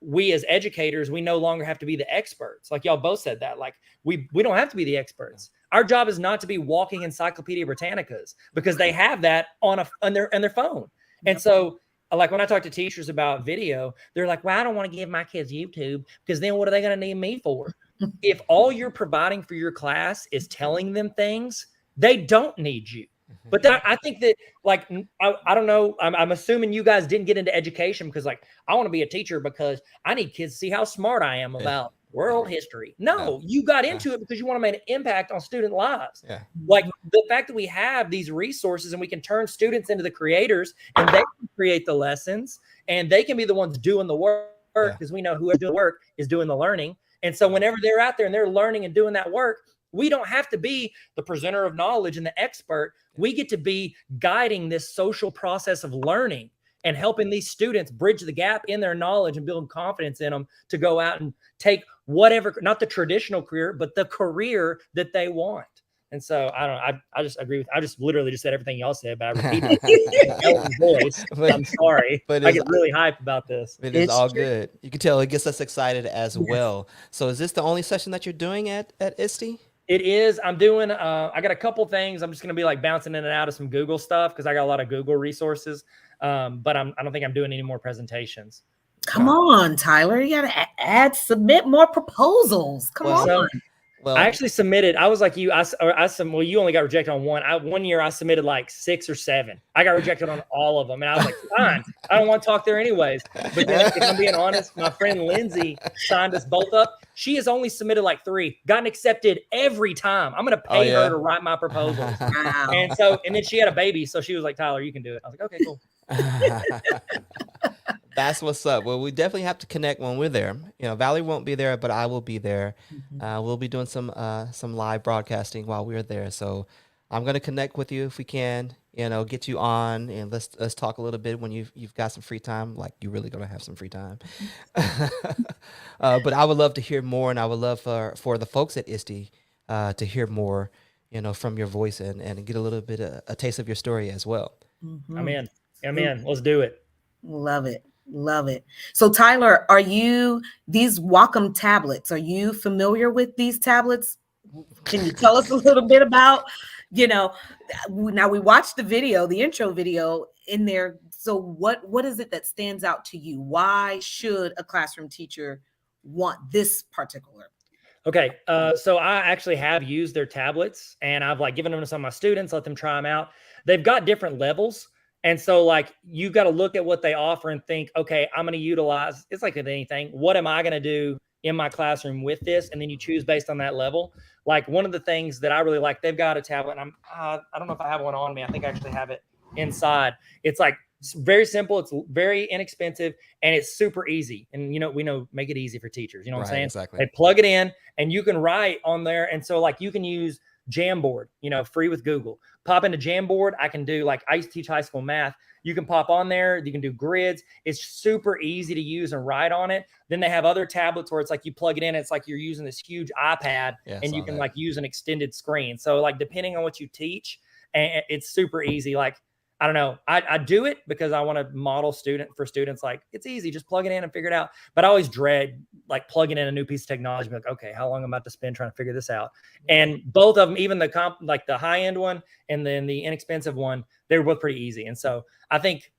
Speaker 4: we as educators, we no longer have to be the experts. Like, y'all both said that. Like, we don't have to be the experts. Our job is not to be walking Encyclopedia Britannicas, because they have that on their phone. And so like when I talk to teachers about video, they're like, well, I don't want to give my kids YouTube because then what are they going to need me for? If all you're providing for your class is telling them things, they don't need you. But I think that, like, I don't know. I'm assuming you guys didn't get into education because, like, I want to be a teacher because I need kids to see how smart I am about world history. No, you got into it because you want to make an impact on student lives.
Speaker 1: Yeah.
Speaker 4: Like the fact that we have these resources and we can turn students into the creators and they can create the lessons and they can be the ones doing the work because we know whoever doing the work is doing the learning. And so whenever they're out there and they're learning and doing that work, we don't have to be the presenter of knowledge and the expert. We get to be guiding this social process of learning and helping these students bridge the gap in their knowledge and build confidence in them to go out and take whatever, not the traditional career, but the career that they want. And so I don't know. I just agree with, I just literally just said everything y'all said, but I repeated it. Voice. I'm sorry.
Speaker 1: But
Speaker 4: I get really hyped about this.
Speaker 1: It is
Speaker 2: It's
Speaker 1: all
Speaker 2: true.
Speaker 1: good. You can tell it gets us excited as well. So is this the only session that you're doing at ISTE?
Speaker 4: It is. I'm doing, I got a couple things. I'm just going to be like bouncing in and out of some Google stuff because I got a lot of Google resources. But I don't think I'm doing any more presentations.
Speaker 2: Come on, Tyler. You gotta submit more proposals. Come
Speaker 1: Well,
Speaker 2: on.
Speaker 1: Well,
Speaker 4: I actually submitted. I was like you. Well, you only got rejected on one. One year I submitted like 6 or 7. I got rejected on all of them, and I was like, fine. I don't want to talk there anyways. But then, if I'm being honest, my friend Lindsay signed us both up. She has only submitted like 3, gotten accepted every time. I'm gonna pay her to write my proposals.
Speaker 2: Wow.
Speaker 4: And then she had a baby, so she was like, Tyler, you can do it. I was like, okay, cool.
Speaker 1: That's what's up. Well, we definitely have to connect when we're there. You know, Valerie won't be there, but I will be there. We'll be doing some live broadcasting while we're there. So I'm gonna connect with you if we can. You know, get you on and let's talk a little bit when you've got some free time. Like you're really gonna have some free time. But I would love to hear more, and I would love for the folks at ISTE to hear more. You know, from your voice and get a little bit of a taste of your story as well.
Speaker 4: I'm in. Let's do it.
Speaker 2: Love it. Love it. So Tyler, are you these Wacom tablets? Are you familiar with these tablets? Can you tell us a little bit about, now we watched the video, the intro video in there. So what is it that stands out to you? Why should a classroom teacher want this particular?
Speaker 4: Okay. So I actually have used their tablets and I've like given them to some of my students, let them try them out. They've got different levels. And so like, you got to look at what they offer and think, okay, I'm going to utilize, it's like with anything. What am I going to do in my classroom with this? And then you choose based on that level. Like one of the things that I really like, they've got a tablet and I don't know if I have one on me. I think I actually have it inside. It's like, it's very simple. It's very inexpensive and it's super easy. And we know, make it easy for teachers. You know what I'm saying?
Speaker 1: Exactly.
Speaker 4: They plug it in and you can write on there. And so like you can use Jamboard, free with Google. Pop into Jamboard. I can do like I used to teach high school math. You can pop on there. You can do grids. It's super easy to use and write on it. Then they have other tablets where it's like you plug it in. It's like you're using this huge iPad and you can like use an extended screen. So like depending on what you teach, and it's super easy. Like I don't know. I do it because I want to model for students. Like it's easy, just plug it in and figure it out. But I always dread like plugging in a new piece of technology. Like, okay, how long am I about to spend trying to figure this out? And both of them, even the high end one and then the inexpensive one, they were both pretty easy. And so I think,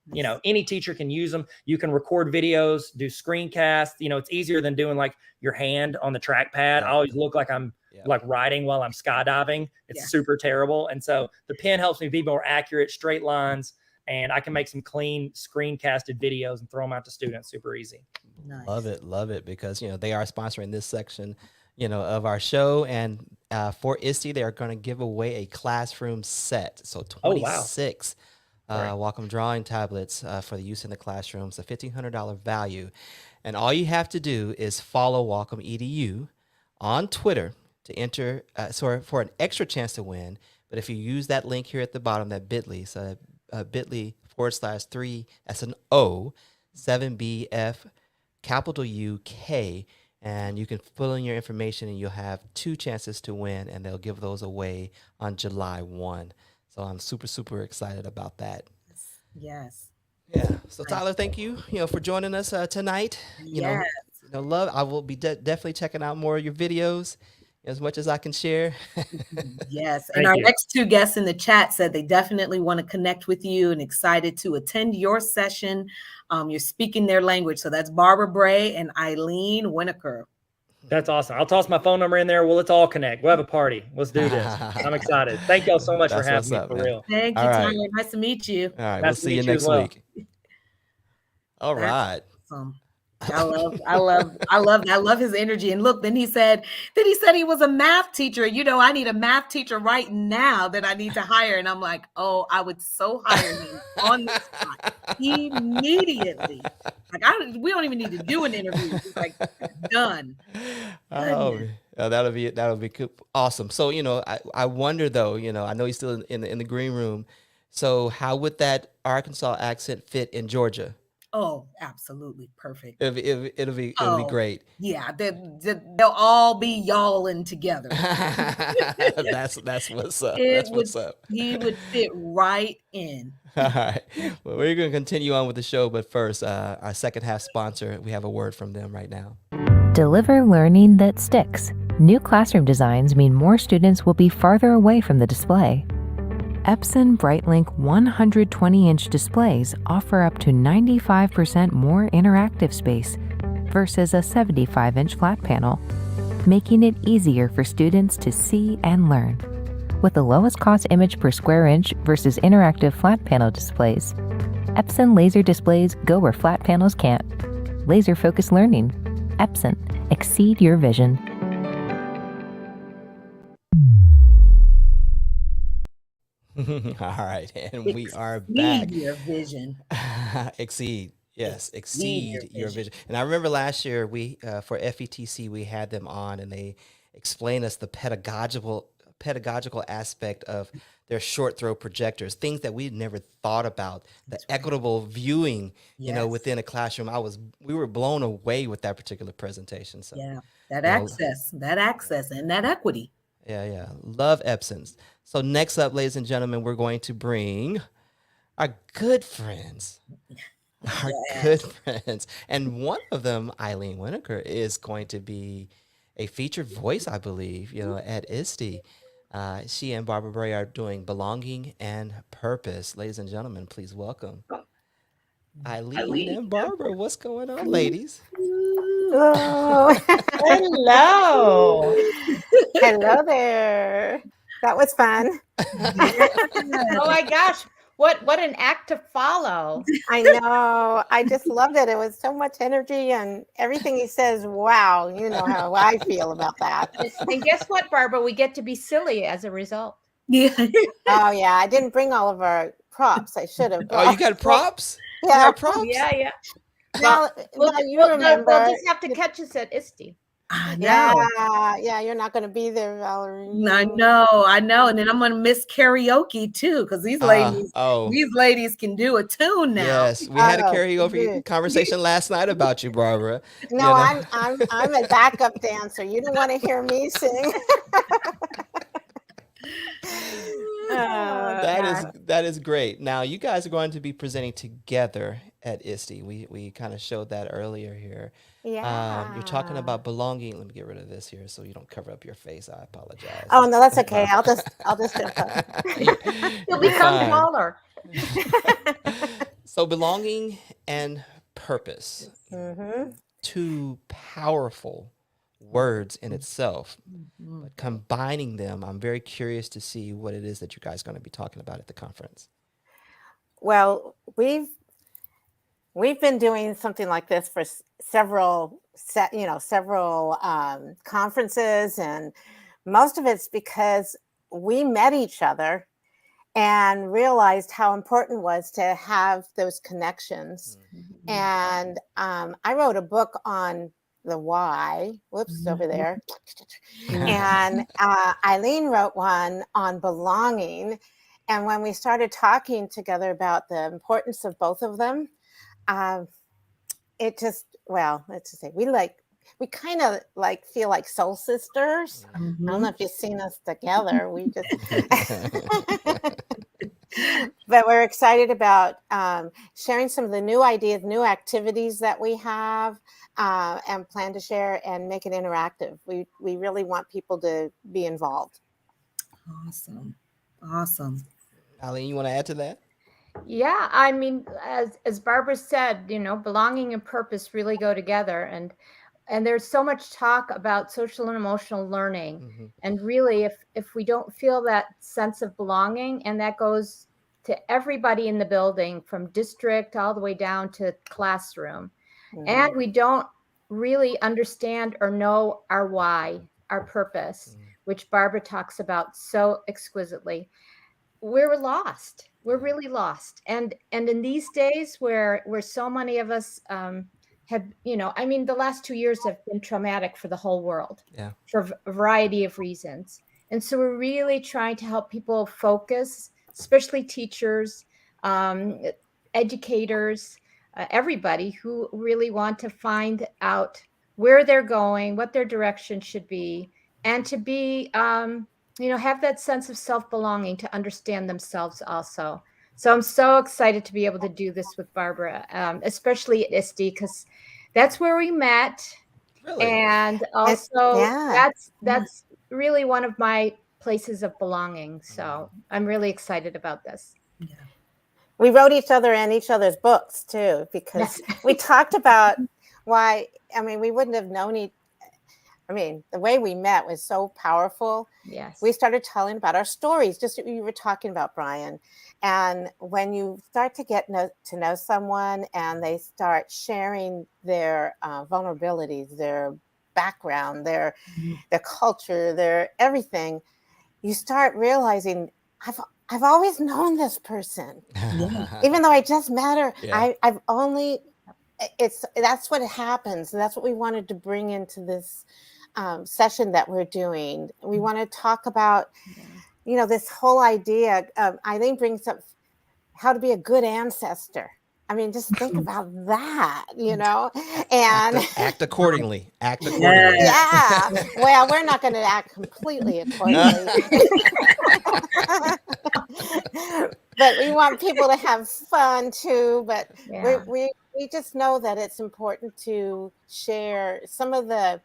Speaker 4: any teacher can use them. You can record videos, do screencasts. It's easier than doing like your hand on the trackpad. I always look like I'm like writing while I'm skydiving. It's super terrible. And so the pen helps me be more accurate, straight lines, and I can make some clean screencasted videos and throw them out to students super easy.
Speaker 2: Nice.
Speaker 1: Love it because they are sponsoring this section of our show, and for ISTE they are going to give away a classroom set. So 26 Wacom drawing tablets for the use in the classrooms, a $1,500 value, and all you have to do is follow Wacom EDU on Twitter to enter for an extra chance to win. But if you use that link here at the bottom, that bit.ly, so bit.ly/3 as an O 7BF capital UK, and you can fill in your information and you'll have 2 chances to win, and they'll give those away on July 1. So I'm super excited about that.
Speaker 2: Yes.
Speaker 1: Yeah. So Tyler, thank you, for joining us tonight.
Speaker 2: Yes.
Speaker 1: Love. I will be definitely checking out more of your videos. as much as I can share.
Speaker 2: Yes. And
Speaker 4: Thank
Speaker 2: our
Speaker 4: you.
Speaker 2: next two guests in the chat said they definitely want to connect with you and excited to attend your session. You're speaking their language. So that's Barbara Bray and Eileen Winokur.
Speaker 4: That's awesome. I'll toss my phone number in there. Well, let's all connect. We'll have a party. Let's do this. I'm excited. Thank y'all so much for
Speaker 1: That's
Speaker 4: having
Speaker 1: what's
Speaker 4: me,
Speaker 1: up,
Speaker 4: for
Speaker 1: man.
Speaker 4: real.
Speaker 2: Thank you,
Speaker 1: All right.
Speaker 2: Tyler. Nice to meet you.
Speaker 1: All right,
Speaker 4: Nice
Speaker 1: we'll
Speaker 4: to
Speaker 1: see you
Speaker 4: meet you
Speaker 1: next
Speaker 4: as well.
Speaker 1: week. All
Speaker 2: That's
Speaker 1: right.
Speaker 2: awesome. I love his energy. And look, then he said he was a math teacher. You know, I need a math teacher right now that I need to hire. And I'm like, oh, I would so hire him on the spot immediately. Like we don't even need to do an interview. It's like done.
Speaker 1: Oh,
Speaker 2: Goodness.
Speaker 1: that'll be cool. Awesome. So, I wonder though, I know he's still in the green room. So how would that Arkansas accent fit in Georgia?
Speaker 2: Oh, absolutely perfect.
Speaker 1: It'll be
Speaker 2: Oh,
Speaker 1: great.
Speaker 2: Yeah, they'll all be yawling together.
Speaker 1: That's what's up. That's what's up.
Speaker 2: He would fit right in.
Speaker 1: All right. Well, we're going to continue on with the show, but first, our second half sponsor, we have a word from them right now.
Speaker 5: Deliver learning that sticks. New classroom designs mean more students will be farther away from the display. Epson Brightlink 120-inch displays offer up to 95% more interactive space versus a 75-inch flat panel, making it easier for students to see and learn. With the lowest cost image per square inch versus interactive flat panel displays, Epson laser displays go where flat panels can't. Laser-focused learning. Epson. Exceed your vision.
Speaker 1: All right, and we are back.
Speaker 2: Exceed your vision.
Speaker 1: Exceed. Yes,
Speaker 2: Exceed
Speaker 1: exceed
Speaker 2: your
Speaker 1: your vision. And I remember last year we for FETC we had them on and they explained us the pedagogical aspect of their short throw projectors, things that we'd never thought about, the equitable viewing,
Speaker 2: Yes.
Speaker 1: within a classroom. We were blown away with that particular presentation. So
Speaker 2: Yeah, that
Speaker 1: Well-
Speaker 2: access and that equity.
Speaker 1: yeah. Love Epsons. So next up, ladies and gentlemen, we're going to bring our good friends. Our good friends. And one of them, Eileen Winokur, is going to be a featured voice, I believe, at ISTE. She and Barbara Bray are doing Belonging and Purpose. Ladies and gentlemen, please welcome Eileen and Barbara. What's going on, ladies?
Speaker 6: Oh, hello. Hello there. That was fun.
Speaker 7: Oh my gosh, what an act to follow.
Speaker 6: I know. I just loved it. It was so much energy and everything he says. Wow. You know how I feel about that.
Speaker 7: And guess what, Barbara? We get to be silly as a result.
Speaker 2: Yeah.
Speaker 6: Oh, yeah. I didn't bring all of our props. I should have.
Speaker 1: Oh, you got props? You
Speaker 6: Yeah.
Speaker 1: got props?
Speaker 7: Yeah.
Speaker 6: Now,
Speaker 7: We'll,
Speaker 6: now you
Speaker 7: we'll
Speaker 6: remember.
Speaker 7: just have to catch us at ISTE.
Speaker 2: I know.
Speaker 6: Yeah. You're not going to be there, Valerie.
Speaker 2: I know. And then I'm gonna miss karaoke too, because these ladies can do a tune now.
Speaker 1: Yes, we had a
Speaker 6: Oh,
Speaker 1: karaoke
Speaker 6: good.
Speaker 1: conversation last night about you, Barbara.
Speaker 6: No, I'm a backup dancer. You don't want to hear me sing. Oh,
Speaker 1: That is great. Now you guys are going to be presenting together at ISTE. We kind of showed that earlier here.
Speaker 6: yeah.
Speaker 1: You're talking about belonging. Let me get rid of this here so you don't cover up your face. I apologize.
Speaker 6: Oh no, that's okay. I'll just do it.
Speaker 7: You'll
Speaker 1: You're
Speaker 7: become
Speaker 1: fine.
Speaker 7: taller.
Speaker 1: So belonging and purpose,
Speaker 6: Mm-hmm.
Speaker 1: two powerful words in itself, but combining them, I'm very curious to see what it is that you guys are going to be talking about at the conference.
Speaker 6: Well, we've been doing something like this for several conferences, and most of it's because we met each other and realized how important it was to have those connections. And I wrote a book on the why. Whoops, it's over there. And Eileen wrote one on belonging. And when we started talking together about the importance of both of them, let's just say we kind of like feel like soul sisters. I don't know if you've seen us together. We just But we're excited about sharing some of the new ideas, new activities that we have, and plan to share and make it interactive. We really want people to be involved.
Speaker 2: Awesome.
Speaker 1: Eileen, you want to add to that?
Speaker 7: Yeah, I mean, as Barbara said, belonging and purpose really go together, and there's so much talk about social and emotional learning.
Speaker 1: Mm-hmm.
Speaker 7: And really, if we don't feel that sense of belonging, and that goes to everybody in the building, from district all the way down to classroom, and we don't really understand or know our why, our purpose, which Barbara talks about so exquisitely, we're lost. We're really lost. And in these days where so many of us have, the last 2 years have been traumatic for the whole world, for a variety of reasons. And so we're really trying to help people focus, especially teachers, educators, everybody who really want to find out where they're going, what their direction should be, and to be, have that sense of self-belonging, to understand themselves also. So I'm so excited to be able to do this with Barbara, especially at ISTE, because that's where we met. Really? And also that's really one of my places of belonging. So I'm really excited about this.
Speaker 6: Yeah. We wrote each other in each other's books too, because we talked about why, we wouldn't have known the way we met was so powerful.
Speaker 7: Yes.
Speaker 6: We started telling about our stories, just you were talking about, Brian. And when you start to get to know someone and they start sharing their vulnerabilities, their background, their culture, their everything, you start realizing, I've always known this person. Even though I just met her, that's what happens. And that's what we wanted to bring into this session that we're doing. We want to talk about, this whole idea. Eileen brings up how to be a good ancestor. Just think about that, and
Speaker 1: act accordingly. Act accordingly.
Speaker 6: Yeah. Well, we're not going to act completely accordingly. But we want people to have fun too. But we just know that it's important to share some of the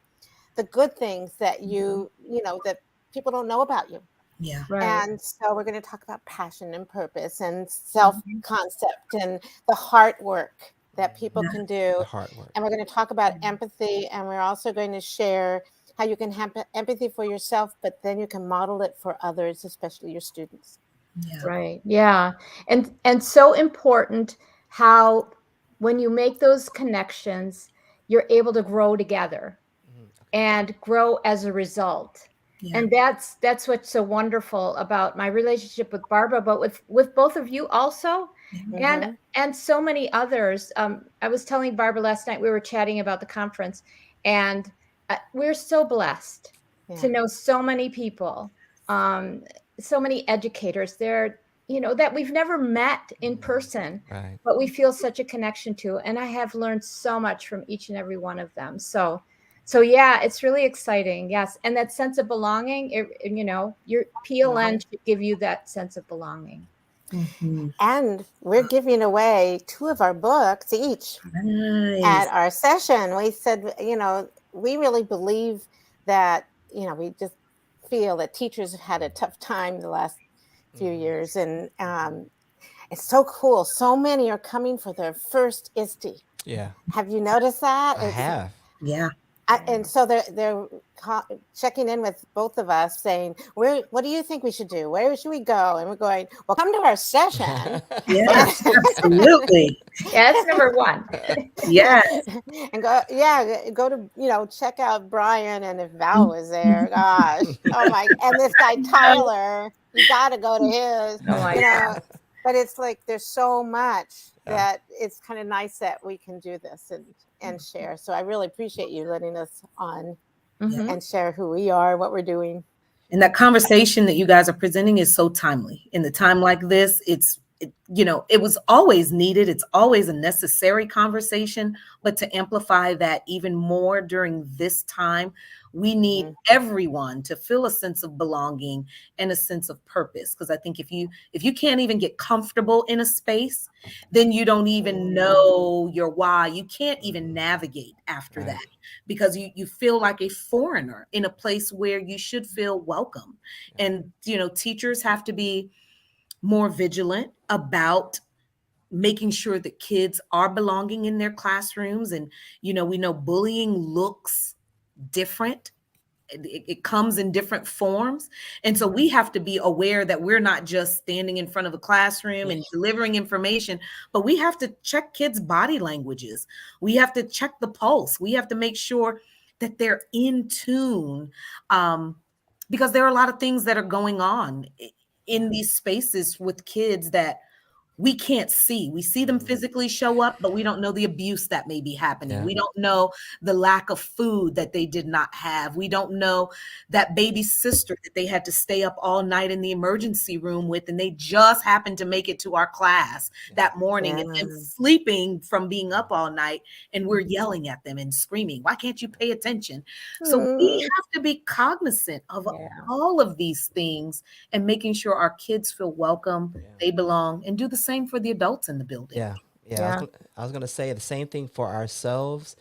Speaker 6: good things that that people don't know about you.
Speaker 2: Yeah.
Speaker 7: Right.
Speaker 6: And so we're going to talk about passion and purpose and self-concept and the heart work that people can do.
Speaker 1: The heart work.
Speaker 6: And we're going to talk about empathy. And we're also going to share how you can have empathy for yourself, but then you can model it for others, especially your students.
Speaker 2: Yeah.
Speaker 7: Right. Yeah. And so important how when you make those connections, you're able to grow together and grow as a result. Yeah. And that's what's so wonderful about my relationship with Barbara, but with both of you also, and so many others. I was telling Barbara last night, we were chatting about the conference, and we're so blessed to know so many people, so many educators there, that we've never met in person, but we feel such a connection to. And I have learned so much from each and every one of them. So yeah, it's really exciting. Yes. And that sense of belonging, your PLN should give you that sense of belonging.
Speaker 6: Mm-hmm. And we're giving away 2 of our books each at our session. We said, we really believe that, we just feel that teachers have had a tough time the last few years. And it's so cool. So many are coming for their first ISTE.
Speaker 1: Yeah.
Speaker 6: Have you noticed that?
Speaker 1: I have.
Speaker 2: Yeah.
Speaker 6: And so they're checking in with both of us saying, what do you think we should do? Where should we go? And we're going, well, come to our session.
Speaker 2: Yes, absolutely.
Speaker 7: Yeah, that's number 1.
Speaker 2: Yes.
Speaker 6: And go to, check out Brian, and if Val was there, gosh, oh my, and this guy, Tyler, you got to go to his, God. But it's like, there's so much that it's kind of nice that we can do this and share. So I really appreciate you letting us on and share who we are, what we're doing.
Speaker 2: And that conversation that you guys are presenting is so timely. In the time like this, it's it was always needed. It's always a necessary conversation, but to amplify that even more during this time, we need everyone to feel a sense of belonging and a sense of purpose. Because I think if you can't even get comfortable in a space, then you don't even know your why. You can't even navigate after that, because you feel like a foreigner in a place where you should feel welcome. And teachers have to be more vigilant about making sure that kids are belonging in their classrooms. And we know bullying looks different. It comes in different forms. And so we have to be aware that we're not just standing in front of a classroom and delivering information, but we have to check kids' body languages. We have to check the pulse. We have to make sure that they're in tune, because there are a lot of things that are going on in these spaces with kids that we can't see. We see them physically show up, but we don't know the abuse that may be happening.
Speaker 1: Yeah.
Speaker 2: We don't know the lack of food that they did not have. We don't know that baby sister that they had to stay up all night in the emergency room with, and they just happened to make it to our class that morning and sleeping from being up all night, and we're yelling at them and screaming, "Why can't you pay attention?" So we have to be cognizant of all of these things and making sure our kids feel welcome, they belong, and do the same for the adults in the building.
Speaker 1: Yeah. I was going to say the same thing for ourselves.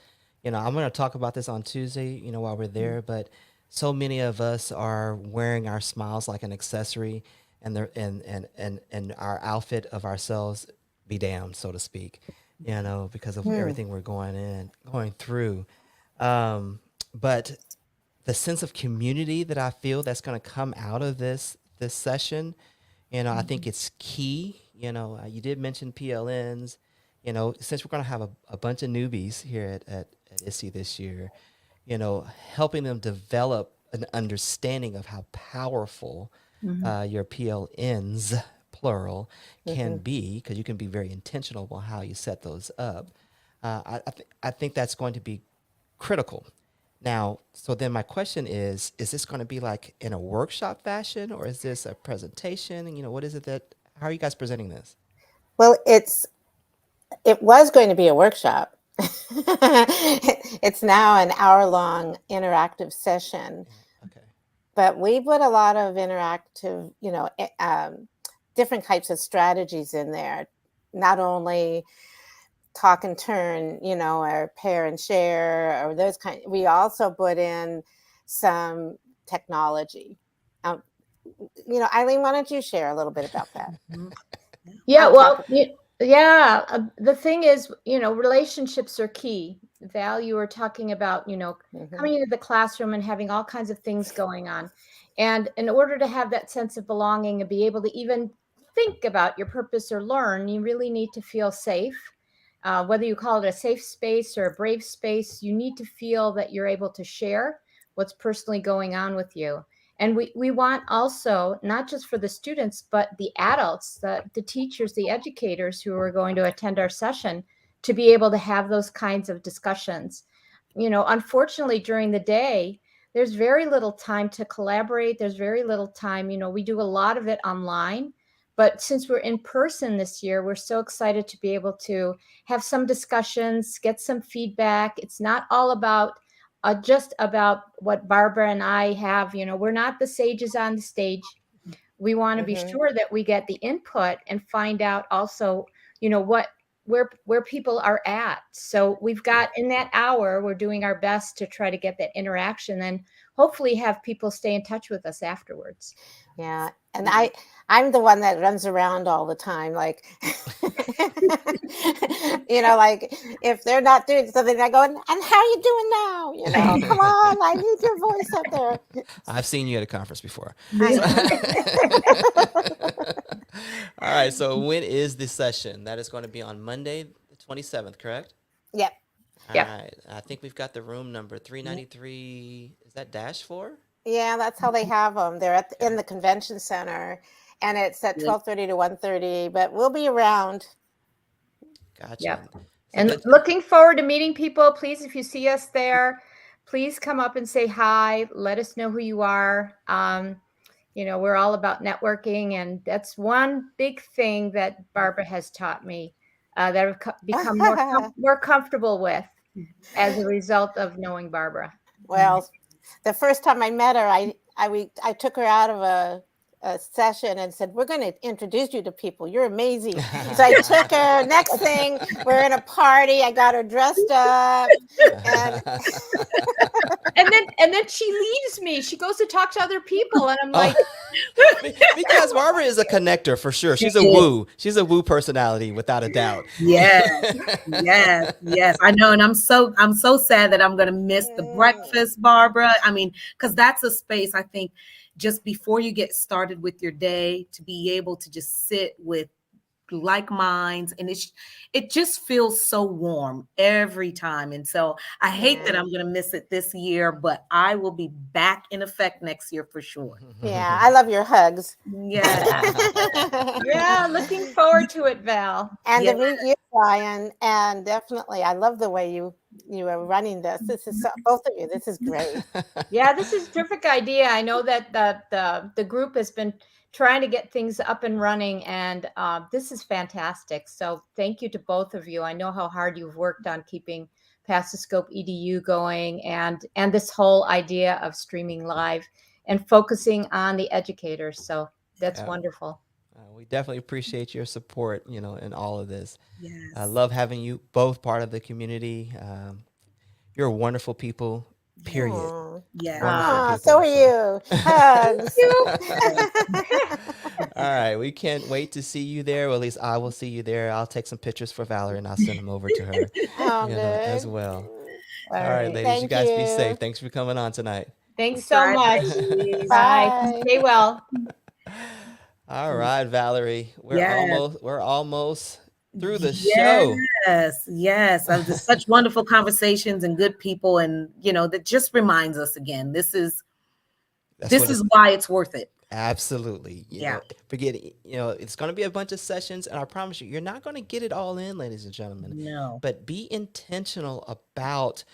Speaker 1: I'm going to talk about this on Tuesday, while we're there, but so many of us are wearing our smiles like an accessory, and and our outfit of ourselves be damned, so to speak, because of everything we're going through. But the sense of community that I feel that's going to come out of this session, I think it's key. You did mention PLNs. Since we're going to have a bunch of newbies here at ISSE this year, helping them develop an understanding of how powerful your PLNs, plural, can be, because you can be very intentional about how you set those up. I think that's going to be critical. Now, so then my question is this going to be like in a workshop fashion, or is this a presentation? And, what is it how are you guys presenting this?
Speaker 6: Well, it was going to be a workshop. It's now an hour-long interactive session.
Speaker 1: Okay.
Speaker 6: But we put a lot of interactive, different types of strategies in there. Not only talk and turn, or pair and share, or those kind. We also put in some technology. Eileen, why don't you share a little bit about that?
Speaker 7: Yeah, well, the thing is, relationships are key. Val, you were talking about, coming into the classroom and having all kinds of things going on. And in order to have that sense of belonging and be able to even think about your purpose or learn, you really need to feel safe. Whether you call it a safe space or a brave space, you need to feel that you're able to share what's personally going on with you. And we want also, not just for the students, but the adults, the teachers, the educators who are going to attend our session, to be able to have those kinds of discussions. Unfortunately, during the day, there's very little time to collaborate. There's very little time. We do a lot of it online. But since we're in person this year, we're so excited to be able to have some discussions, get some feedback. It's not all about just about what Barbara and I have. We're not the sages on the stage. We want to be sure that we get the input and find out also, where people are at. So we've got, in that hour, we're doing our best to try to get that interaction and hopefully have people stay in touch with us afterwards.
Speaker 6: Yeah. And I'm the one that runs around all the time. Like, like if they're not doing something, I go, and how are you doing now? Come on, I need your voice up there.
Speaker 1: I've seen you at a conference before. All right. So when is this session? That is going to be on Monday, the 27th, correct?
Speaker 6: Yep.
Speaker 1: All right. I think we've got the room number 393. Is that -4?
Speaker 6: Yeah, that's how they have them. They're in the convention center, and it's at 12:30 to 1:30. But we'll be around.
Speaker 1: Gotcha.
Speaker 7: Yeah. And looking forward to meeting people. Please, if you see us there, please come up and say hi. Let us know who you are. we're all about networking, and that's one big thing that Barbara has taught me that I've become more comfortable with as a result of knowing Barbara.
Speaker 6: Well, the first time I met her, I took her out of a session and said, we're going to introduce you to people. You're amazing. So I took her. Next thing, we're in a party. I got her dressed up.
Speaker 7: And then she leaves me. She goes to talk to other people. And I'm like,
Speaker 1: because Barbara is a connector for sure. She's a woo. She's a woo personality without a doubt.
Speaker 2: Yes. I know. And I'm so sad that I'm going to miss the breakfast, Barbara. I mean, because that's a space, I think, just before you get started with your day, to be able to just sit with like minds, and it just feels so warm every time. And so I hate that I'm going to miss it this year, but I will be back in effect next year for sure.
Speaker 6: Yeah, I love your hugs.
Speaker 7: Yeah, looking forward to it, Val.
Speaker 6: And to meet you, Brian. And definitely, I love the way you are running this. This is both of you. This is great.
Speaker 7: Yeah, this is a terrific idea. I know that the group has been trying to get things up and running, and this is fantastic. So thank you to both of you. I know how hard you've worked on keeping Past the Scope EDU going, and this whole idea of streaming live and focusing on the educators. So that's wonderful.
Speaker 1: We definitely appreciate your support, in all of this.
Speaker 2: Yes.
Speaker 1: I love having you both part of the community. You're wonderful people, period.
Speaker 2: Yeah.
Speaker 6: So are you. Hugs.
Speaker 1: All right. We can't wait to see you there. Well, at least I will see you there. I'll take some pictures for Valerie and I'll send them over to her as well. All right, ladies, you guys be safe. Thanks for coming on tonight.
Speaker 7: Thanks so much. Bye. Stay well.
Speaker 1: All right, Valerie, we're almost through the show.
Speaker 2: Yes. There's such wonderful conversations and good people, and that just reminds us again, this is why it's worth it.
Speaker 1: Absolutely. Forget it. It's going to be a bunch of sessions, and I promise you, you're not going to get it all in, ladies and gentlemen.
Speaker 2: No.
Speaker 1: But be intentional about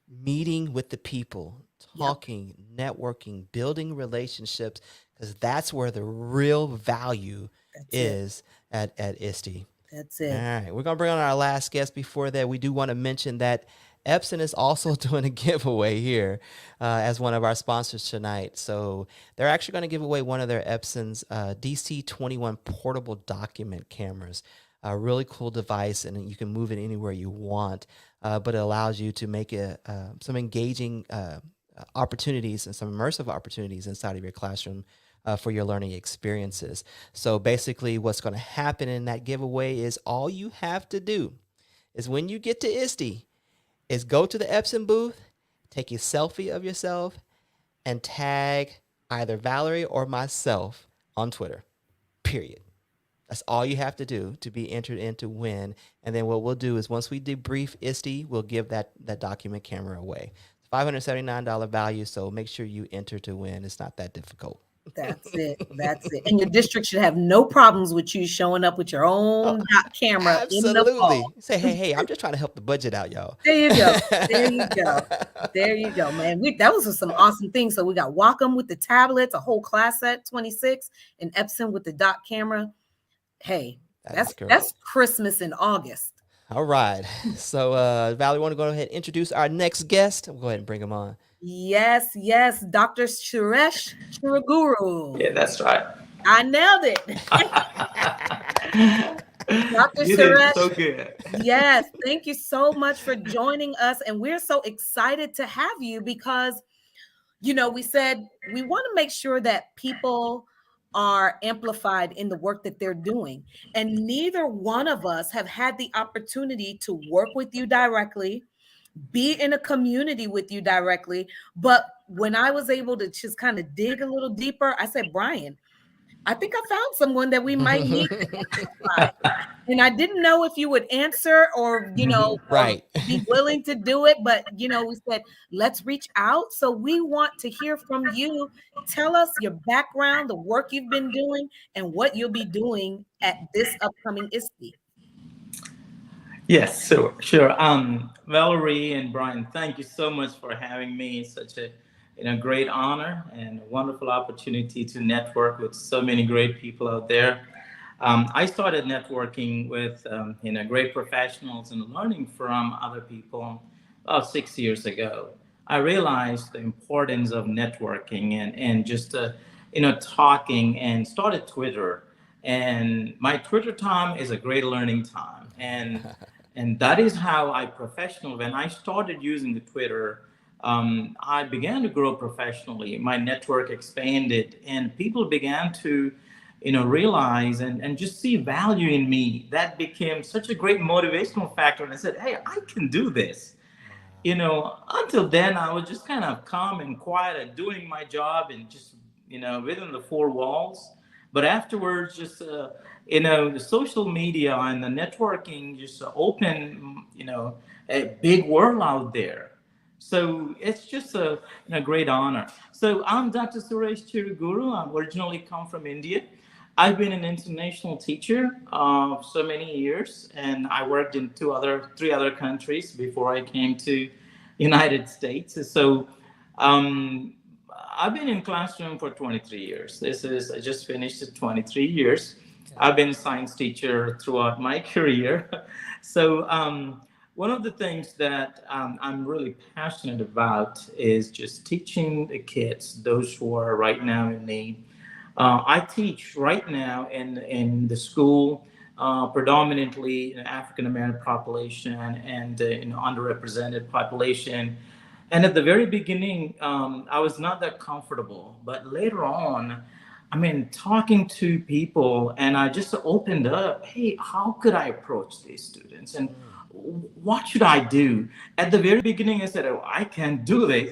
Speaker 1: meeting with the people, talking, networking, building relationships, because that's where the real value is at ISTE.
Speaker 2: That's it.
Speaker 1: All right. We're going to bring on our last guest. Before that, we do want to mention that Epson is also doing a giveaway here as one of our sponsors tonight. So they're actually going to give away one of their Epson's DC21 portable document cameras. A really cool device, and you can move it anywhere you want, but it allows you to make some engaging opportunities and some immersive opportunities inside of your classroom for your learning experiences. So basically what's going to happen in that giveaway is all you have to do is when you get to ISTE is go to the Epson booth, take a selfie of yourself, and tag either Valerie or myself on Twitter, period. That's all you have to do to be entered in to win. And then what we'll do is once we debrief ISTE, we'll give that document camera away. It's $579 value, so make sure you enter to win. It's not that difficult.
Speaker 2: That's it. And your district should have no problems with you showing up with your own camera.
Speaker 1: Absolutely.
Speaker 2: In the fall.
Speaker 1: Say, hey, I'm just trying to help the budget out, y'all.
Speaker 2: There you go, man. That was some awesome things. So we got Wacom with the tablets, a whole class set 26, and Epson with the dot camera. Hey, that's Christmas in August.
Speaker 1: All right. So, Valerie, want to go ahead and introduce our next guest? We'll go ahead and bring him on.
Speaker 2: Yes, Dr. Suresh Chiraguru.
Speaker 8: Yeah, that's right.
Speaker 2: I nailed it. Dr. Suresh.
Speaker 8: So good.
Speaker 2: Yes, thank you so much for joining us. And we're so excited to have you because, we said we want to make sure that people are amplified in the work that they're doing. And neither one of us have had the opportunity to work with you directly, be in a community with you directly. But when I was able to just kind of dig a little deeper, I said, Brian, I think I found someone that we might need to amplify. And I didn't know if you would answer or,
Speaker 1: right.
Speaker 2: be willing to do it. But, we said, let's reach out. So we want to hear from you. Tell us your background, the work you've been doing, and what you'll be doing at this upcoming ISTE.
Speaker 8: Yes, sure. Valerie and Brian, thank you so much for having me. Such a great honor and a wonderful opportunity to network with so many great people out there. I started networking with great professionals and learning from other people about 6 years ago. I realized the importance of networking and just talking, and started Twitter. And my Twitter time is a great learning time, and that is how when I started using the Twitter, I began to grow professionally. My network expanded, and people began to realize and just see value in me. That became such a great motivational factor. And I said, hey, I can do this. Until then, I was just kind of calm and quiet and doing my job and just, within the four walls. But afterwards, just, the social media and the networking just opened, a big world out there. So it's just a great honor. So I'm Dr. Suresh Chiruguru. I'm originally come from India. I've been an international teacher so many years, and I worked in three other countries before I came to United States. So I've been in classroom for 23 years. I just finished 23 years. I've been a science teacher throughout my career. So one of the things that I'm really passionate about is just teaching the kids, those who are right now in need. I teach right now in the school, predominantly in African American population and underrepresented population. And at the very beginning, I was not that comfortable, but later on, talking to people, and I just opened up, hey, how could I approach these students? And what should I do? At the very beginning, I said, oh, I can't do this.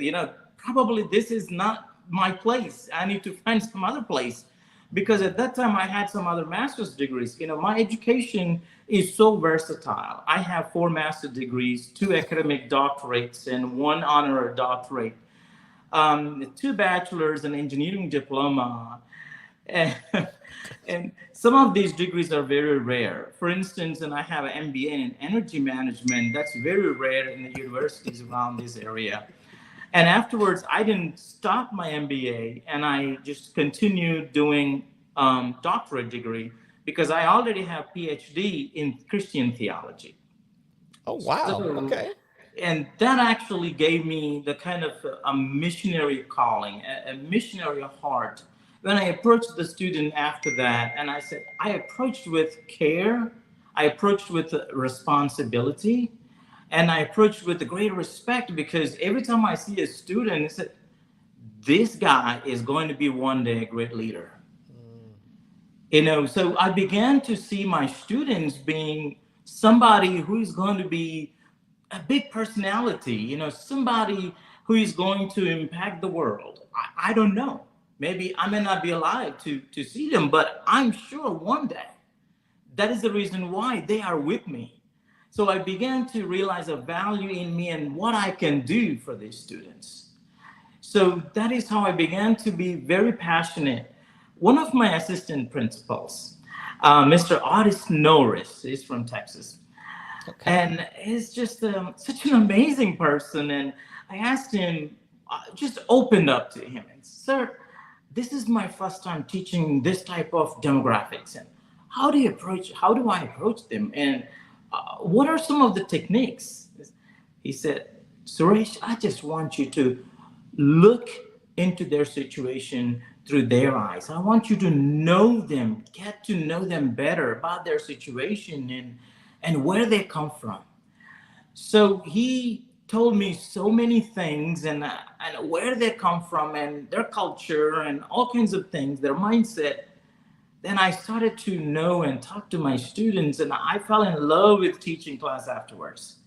Speaker 8: Probably this is not my place. I need to find some other place. Because at that time, I had some other master's degrees. My education is so versatile. I have 4 master's degrees, 2 academic doctorates, and 1 honorary doctorate, 2 bachelor's and engineering diploma. And some of these degrees are very rare. For instance, and I have an MBA in energy management. That's very rare in the universities around this area. And afterwards, I didn't stop my MBA, and I just continued doing doctorate degree because I already have PhD in Christian theology.
Speaker 1: Oh, wow. Okay.
Speaker 8: And that actually gave me the kind of a missionary calling, a missionary heart. When I approached the student after that, and I said, I approached with care, I approached with responsibility, and I approached with great respect, because every time I see a student, I said, this guy is going to be one day a great leader. So I began to see my students being somebody who is going to be a big personality, somebody who is going to impact the world. I don't know. Maybe I may not be alive to see them, but I'm sure one day. That is the reason why they are with me. So I began to realize a value in me and what I can do for these students. So that is how I began to be very passionate. One of my assistant principals, Mr. Otis Norris, is from Texas. Okay. And he's just such an amazing person. And I asked him, just opened up to him and, sir, this is my first time teaching this type of demographics. And how do I approach them? And what are some of the techniques? He said, Suresh, I just want you to look into their situation through their eyes. I want you to know them, get to know them better about their situation and where they come from. So he told me so many things and where they come from and their culture and all kinds of things, their mindset. Then I started to know and talk to my students, and I fell in love with teaching class afterwards.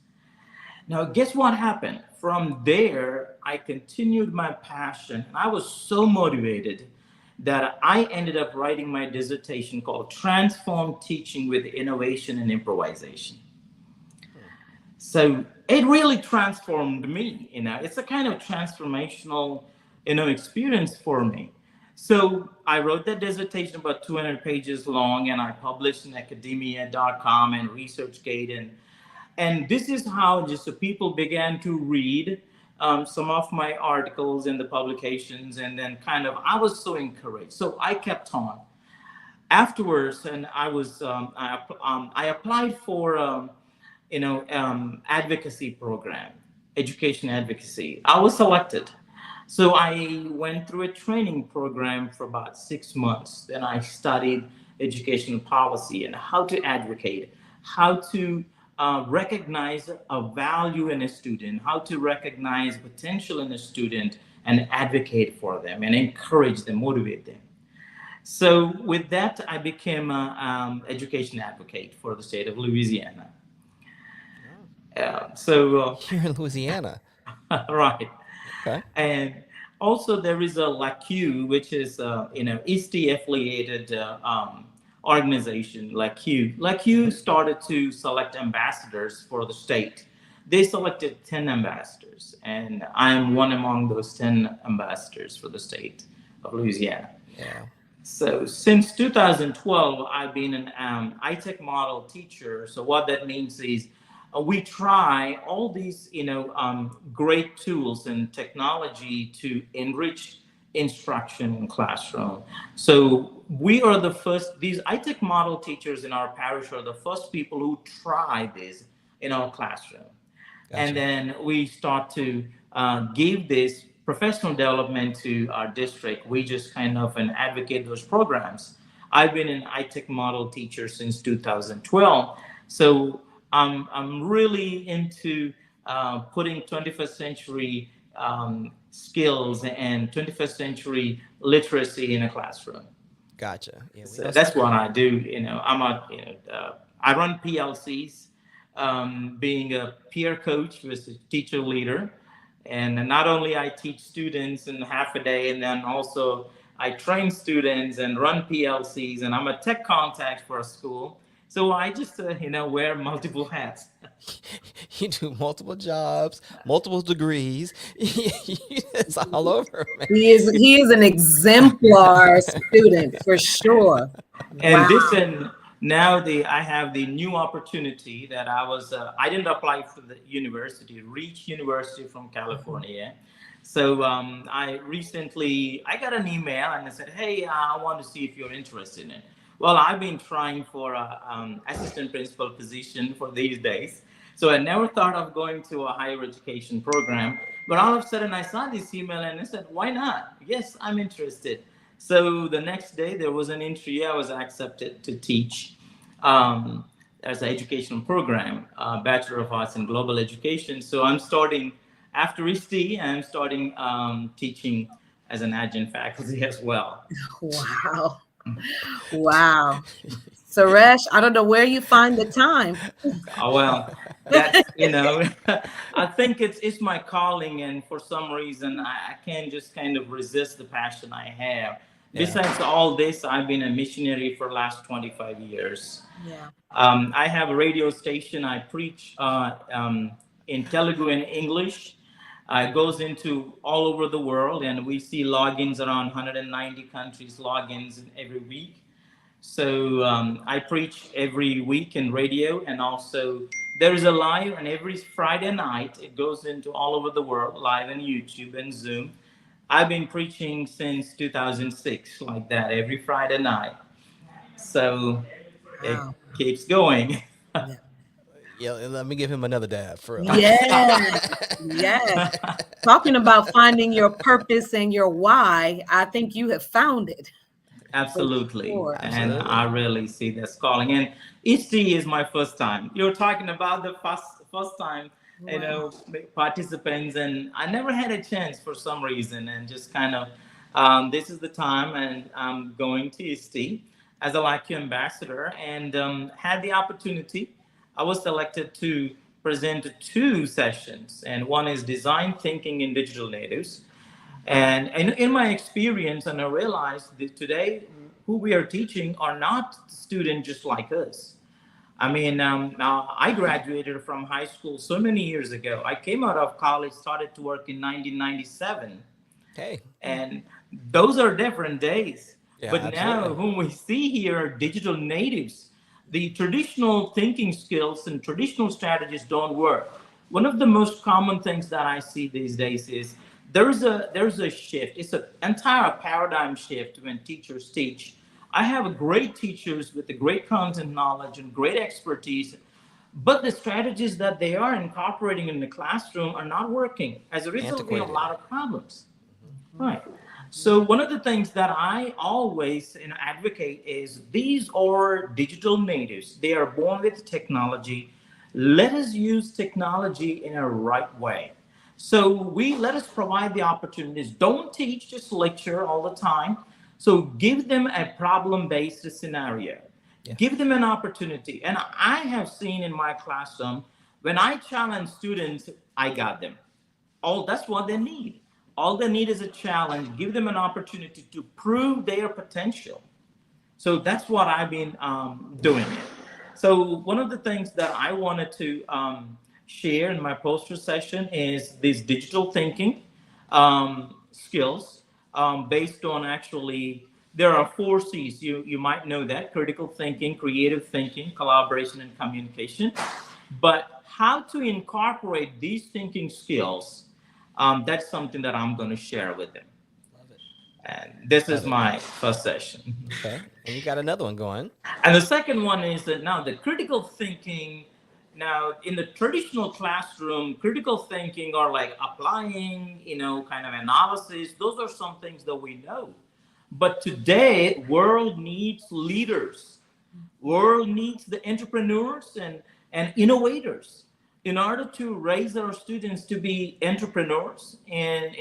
Speaker 8: Now, guess what happened? From there, I continued my passion, and I was so motivated that I ended up writing my dissertation called Transform Teaching with Innovation and Improvisation. So it really transformed me. It's a kind of transformational, experience for me. So I wrote that dissertation about 200 pages long, and I published in academia.com and ResearchGate. And this is how just the people began to read. some of my articles in the publications, and then kind of I was so encouraged, so I kept on. Afterwards, and I applied for advocacy program, education advocacy. I was selected. So I went through a training program for about 6 months. Then I studied educational policy and how to advocate, how to recognize a value in a student, how to recognize potential in a student and advocate for them and encourage them, motivate them. So with that, I became an education advocate for the state of Louisiana.
Speaker 1: Here in Louisiana.
Speaker 8: Right.
Speaker 1: Okay.
Speaker 8: And also there is a LACU, which is ISTE affiliated organization. LACU started to select ambassadors for the state. They selected 10 ambassadors, and I am one among those 10 ambassadors for the state of Louisiana.
Speaker 1: Yeah.
Speaker 8: So since 2012, I've been an iTech model teacher. So what that means is we try all these, great tools and technology to enrich instruction in classroom. So we are the first, these iTech model teachers in our parish are the first people who try this in our classroom. Gotcha. And then we start to give this professional development to our district. We just kind of advocate those programs. I've been an iTech model teacher since 2012. So I'm really into putting 21st century skills and 21st century literacy in a classroom.
Speaker 1: Gotcha. Yeah,
Speaker 8: so that's what I do. I run PLCs, being a peer coach with a teacher leader. And not only I teach students in half a day, and then also I train students and run PLCs, and I'm a tech contact for a school. So I just, wear multiple hats.
Speaker 1: You do multiple jobs, multiple degrees. It's all over, man.
Speaker 2: He is an exemplar student for sure.
Speaker 8: And wow. I have the new opportunity that I didn't apply for the university, Reach University from California. So I got an email and I said, hey, I want to see if you're interested in it. Well, I've been trying for an assistant principal position for these days. So I never thought of going to a higher education program. But all of a sudden I saw this email and I said, why not? Yes, I'm interested. So the next day there was an interview. I was accepted to teach as an educational program, Bachelor of Arts in Global Education. So I'm starting, after ISTE, I'm starting teaching as an adjunct faculty as well.
Speaker 2: Wow. Wow. Suresh, I don't know where you find the time.
Speaker 8: Oh, well, that's, I think it's my calling. And for some reason, I can't just kind of resist the passion I have. Yeah. Besides all this, I've been a missionary for the last 25 years.
Speaker 2: Yeah.
Speaker 8: I have a radio station. I preach in Telugu and English. It goes into all over the world, and we see logins around 190 countries, logins every week. So I preach every week in radio, and also there is a live, and every Friday night it goes into all over the world, live on YouTube and Zoom. I've been preaching since 2006, like that, every Friday night. So wow. It keeps going.
Speaker 1: Yeah. Yeah, let me give him another dab for real.
Speaker 2: Yes. Talking about finding your purpose and your why, I think you have found it.
Speaker 8: Absolutely. Sure. And I really see this calling. And ISTE is my first time. You're talking about the first time, wow. Participants, and I never had a chance for some reason, and just kind of, this is the time, and I'm going to ISTE as a LACU ambassador, and had the opportunity. I was selected to present 2 sessions, and one is design thinking in digital natives. And in my experience, and I realized that today who we are teaching are not students just like us. I mean, now I graduated from high school so many years ago. I came out of college, started to work in 1997.
Speaker 1: Okay.
Speaker 8: And those are different days.
Speaker 1: Yeah,
Speaker 8: but
Speaker 1: absolutely.
Speaker 8: now whom we see here are digital natives. The traditional thinking skills and traditional strategies don't work. one of the most common things that I see these days is there's a shift. It's an entire paradigm shift when teachers teach. I have great teachers with the great content knowledge and great expertise, but the strategies that they are incorporating in the classroom are not working. As a result, we have a lot of problems. Right. So one of the things that I always advocate is these are digital natives. They are born with technology. Let us use technology in a right way. So let us provide the opportunities. Don't teach just lecture all the time. So give them a problem-based scenario. Yeah. Give them an opportunity. And I have seen in my classroom, when I challenge students, I got them. That's what they need. All they need is a challenge. Give them an opportunity to prove their potential. So that's what I've been doing. So one of the things that I wanted to share in my poster session is these digital thinking skills based on there are 4 C's. You might know that: critical thinking, creative thinking, collaboration, and communication. But how to incorporate these thinking skills, that's something that I'm going to share with them. Love it. And this is my first session.
Speaker 1: Okay. And you got another one going.
Speaker 8: And the second one is that now the critical thinking. Now, in the traditional classroom, critical thinking or like applying, kind of analysis, those are some things that we know. But today, world needs leaders. World needs the entrepreneurs and innovators in order to raise our students to be entrepreneurs and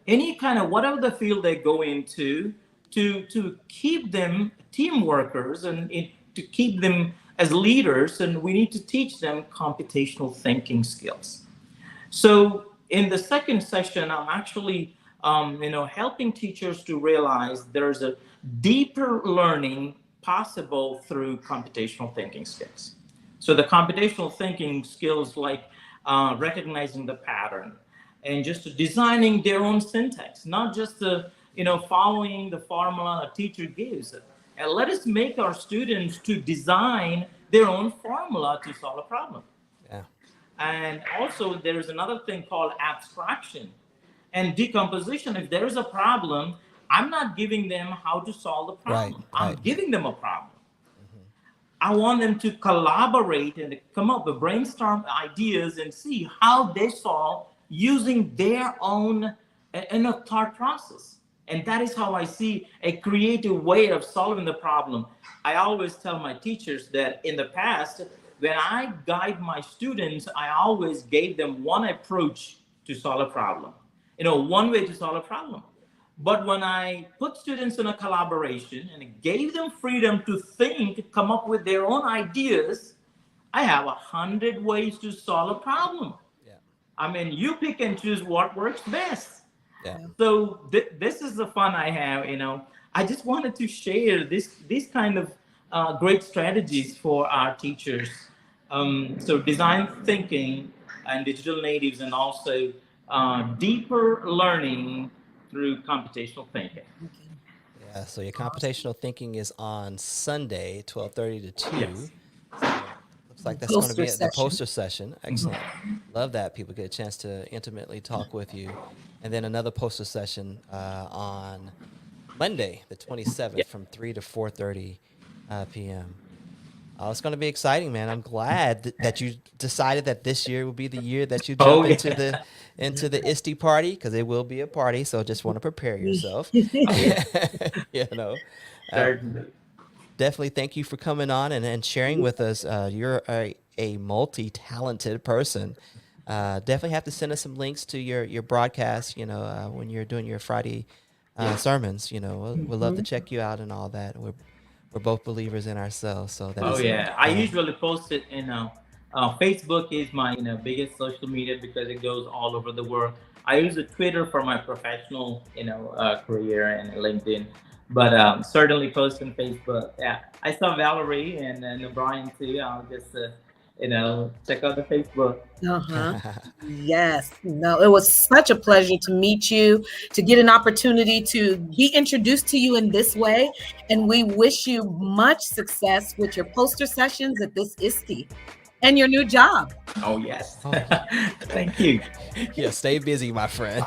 Speaker 8: any kind of whatever the field they go into, to keep them team workers and to keep them as leaders. And we need to teach them computational thinking skills. So in the second session, I'm actually helping teachers to realize there's a deeper learning possible through computational thinking skills. So the computational thinking skills like recognizing the pattern and just designing their own syntax, not just following the formula a teacher gives. And let us make our students to design their own formula to solve a problem. Yeah. And also there's another thing called abstraction and decomposition. If there is a problem, I'm not giving them how to solve the problem. I'm giving them a problem. I want them to collaborate and come up with brainstorm ideas and see how they solve using their own thought process. And that is how I see a creative way of solving the problem. I always tell my teachers that in the past, when I guide my students, I always gave them one approach to solve a problem, one way to solve a problem. But when I put students in a collaboration and gave them freedom to think, come up with their own ideas, I have 100 ways to solve a problem. Yeah. I mean, you pick and choose what works best. Yeah. So this is the fun I have, I just wanted to share these kind of great strategies for our teachers. So design thinking and digital natives, and also deeper learning through computational thinking.
Speaker 1: Yeah, so your computational thinking is on Sunday, 12:30 to 2. Yes. So looks like that's going to be the poster session. Excellent. Love that people get a chance to intimately talk with you. And then another poster session on Monday, the 27th, from 3 to 4:30 p.m. It's going to be exciting, man. I'm glad that you decided that this year will be the year that you jump into the ISTE party, because it will be a party. So just want to prepare yourself. Definitely thank you for coming on and sharing with us. You're a multi-talented person. Definitely have to send us some links to your broadcast, when you're doing your Friday sermons. We'd love to check you out and all that. We're both believers in ourselves. So that
Speaker 8: I usually post it in Facebook is my biggest social media because it goes all over the world. I use Twitter for my professional career and LinkedIn, but certainly post on Facebook. Yeah, I saw Valerie and Brian too. I'll just check out the Facebook.
Speaker 2: Yes. No, it was such a pleasure to meet you, to get an opportunity to be introduced to you in this way. And we wish you much success with your poster sessions at this ISTE. And your new job.
Speaker 8: Oh, yes.
Speaker 1: Oh.
Speaker 8: Thank you.
Speaker 1: Yeah, stay busy, my friend.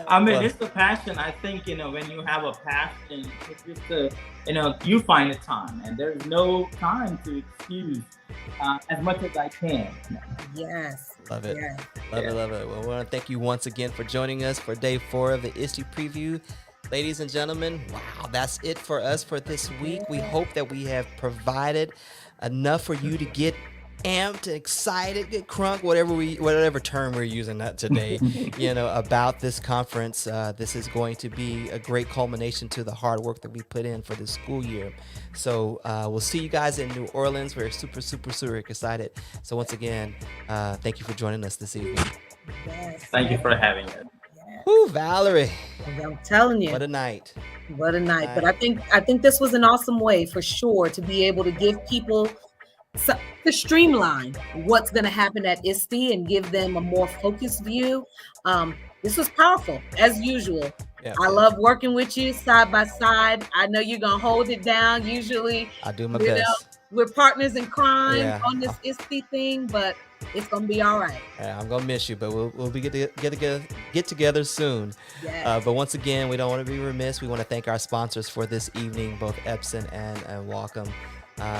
Speaker 8: I mean,
Speaker 1: Well-
Speaker 8: it's the passion. I think, when you have a passion, it's just you find the time, and there's no time to excuse as much as I can.
Speaker 2: Yes.
Speaker 1: Love it.
Speaker 2: Yes.
Speaker 1: Love it, love it. Well, we want to thank you once again for joining us for day 4 of the ISTE preview. Ladies and gentlemen, wow, that's it for us for this week. We hope that we have provided enough for you to get amped, excited, get crunk, whatever term we're using that today, about this conference. This is going to be a great culmination to the hard work that we put in for this school year. So we'll see you guys in New Orleans. We're super, super, super excited. So once again, thank you for joining us this evening.
Speaker 2: Yes.
Speaker 8: Thank you for having us.
Speaker 1: Woo, Valerie.
Speaker 2: I'm telling you.
Speaker 1: What a night.
Speaker 2: What a night. But I think this was an awesome way for sure to be able to give people to streamline what's going to happen at ISTE and give them a more focused view. This was powerful as usual.
Speaker 1: Yeah,
Speaker 2: I love working with you side by side. I know you're going to hold it down. Usually,
Speaker 1: I do my best.
Speaker 2: we're partners in crime
Speaker 1: Yeah.
Speaker 2: on this ISTE thing, but it's going to be all right.
Speaker 1: Yeah, I'm gonna miss you, but we'll be get together soon.
Speaker 2: Yes.
Speaker 1: But once again, we don't want to be remiss. We want to thank our sponsors for this evening, both Epson and Wacom,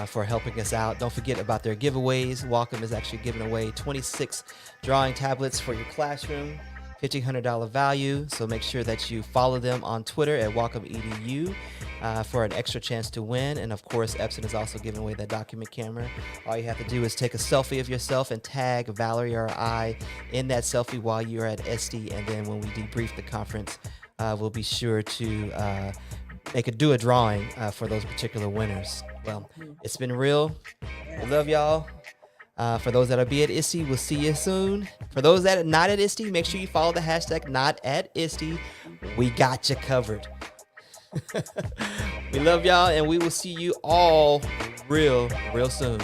Speaker 1: for helping us out. Don't forget about their giveaways. Wacom is actually giving away 26 drawing tablets for your classroom, $1,500 value. So make sure that you follow them on Twitter at WacomEDU for an extra chance to win. And of course, Epson is also giving away that document camera. All you have to do is take a selfie of yourself and tag Valerie or I in that selfie while you're at ISTE. And then when we debrief the conference, we'll be sure to do a drawing for those particular winners. Well, it's been real. We love y'all. For those that'll be at ISTE, we'll see you soon. For those that are not at ISTE, make sure you follow the hashtag #NotAtISTE. We got you covered. We love y'all, and we will see you all real soon.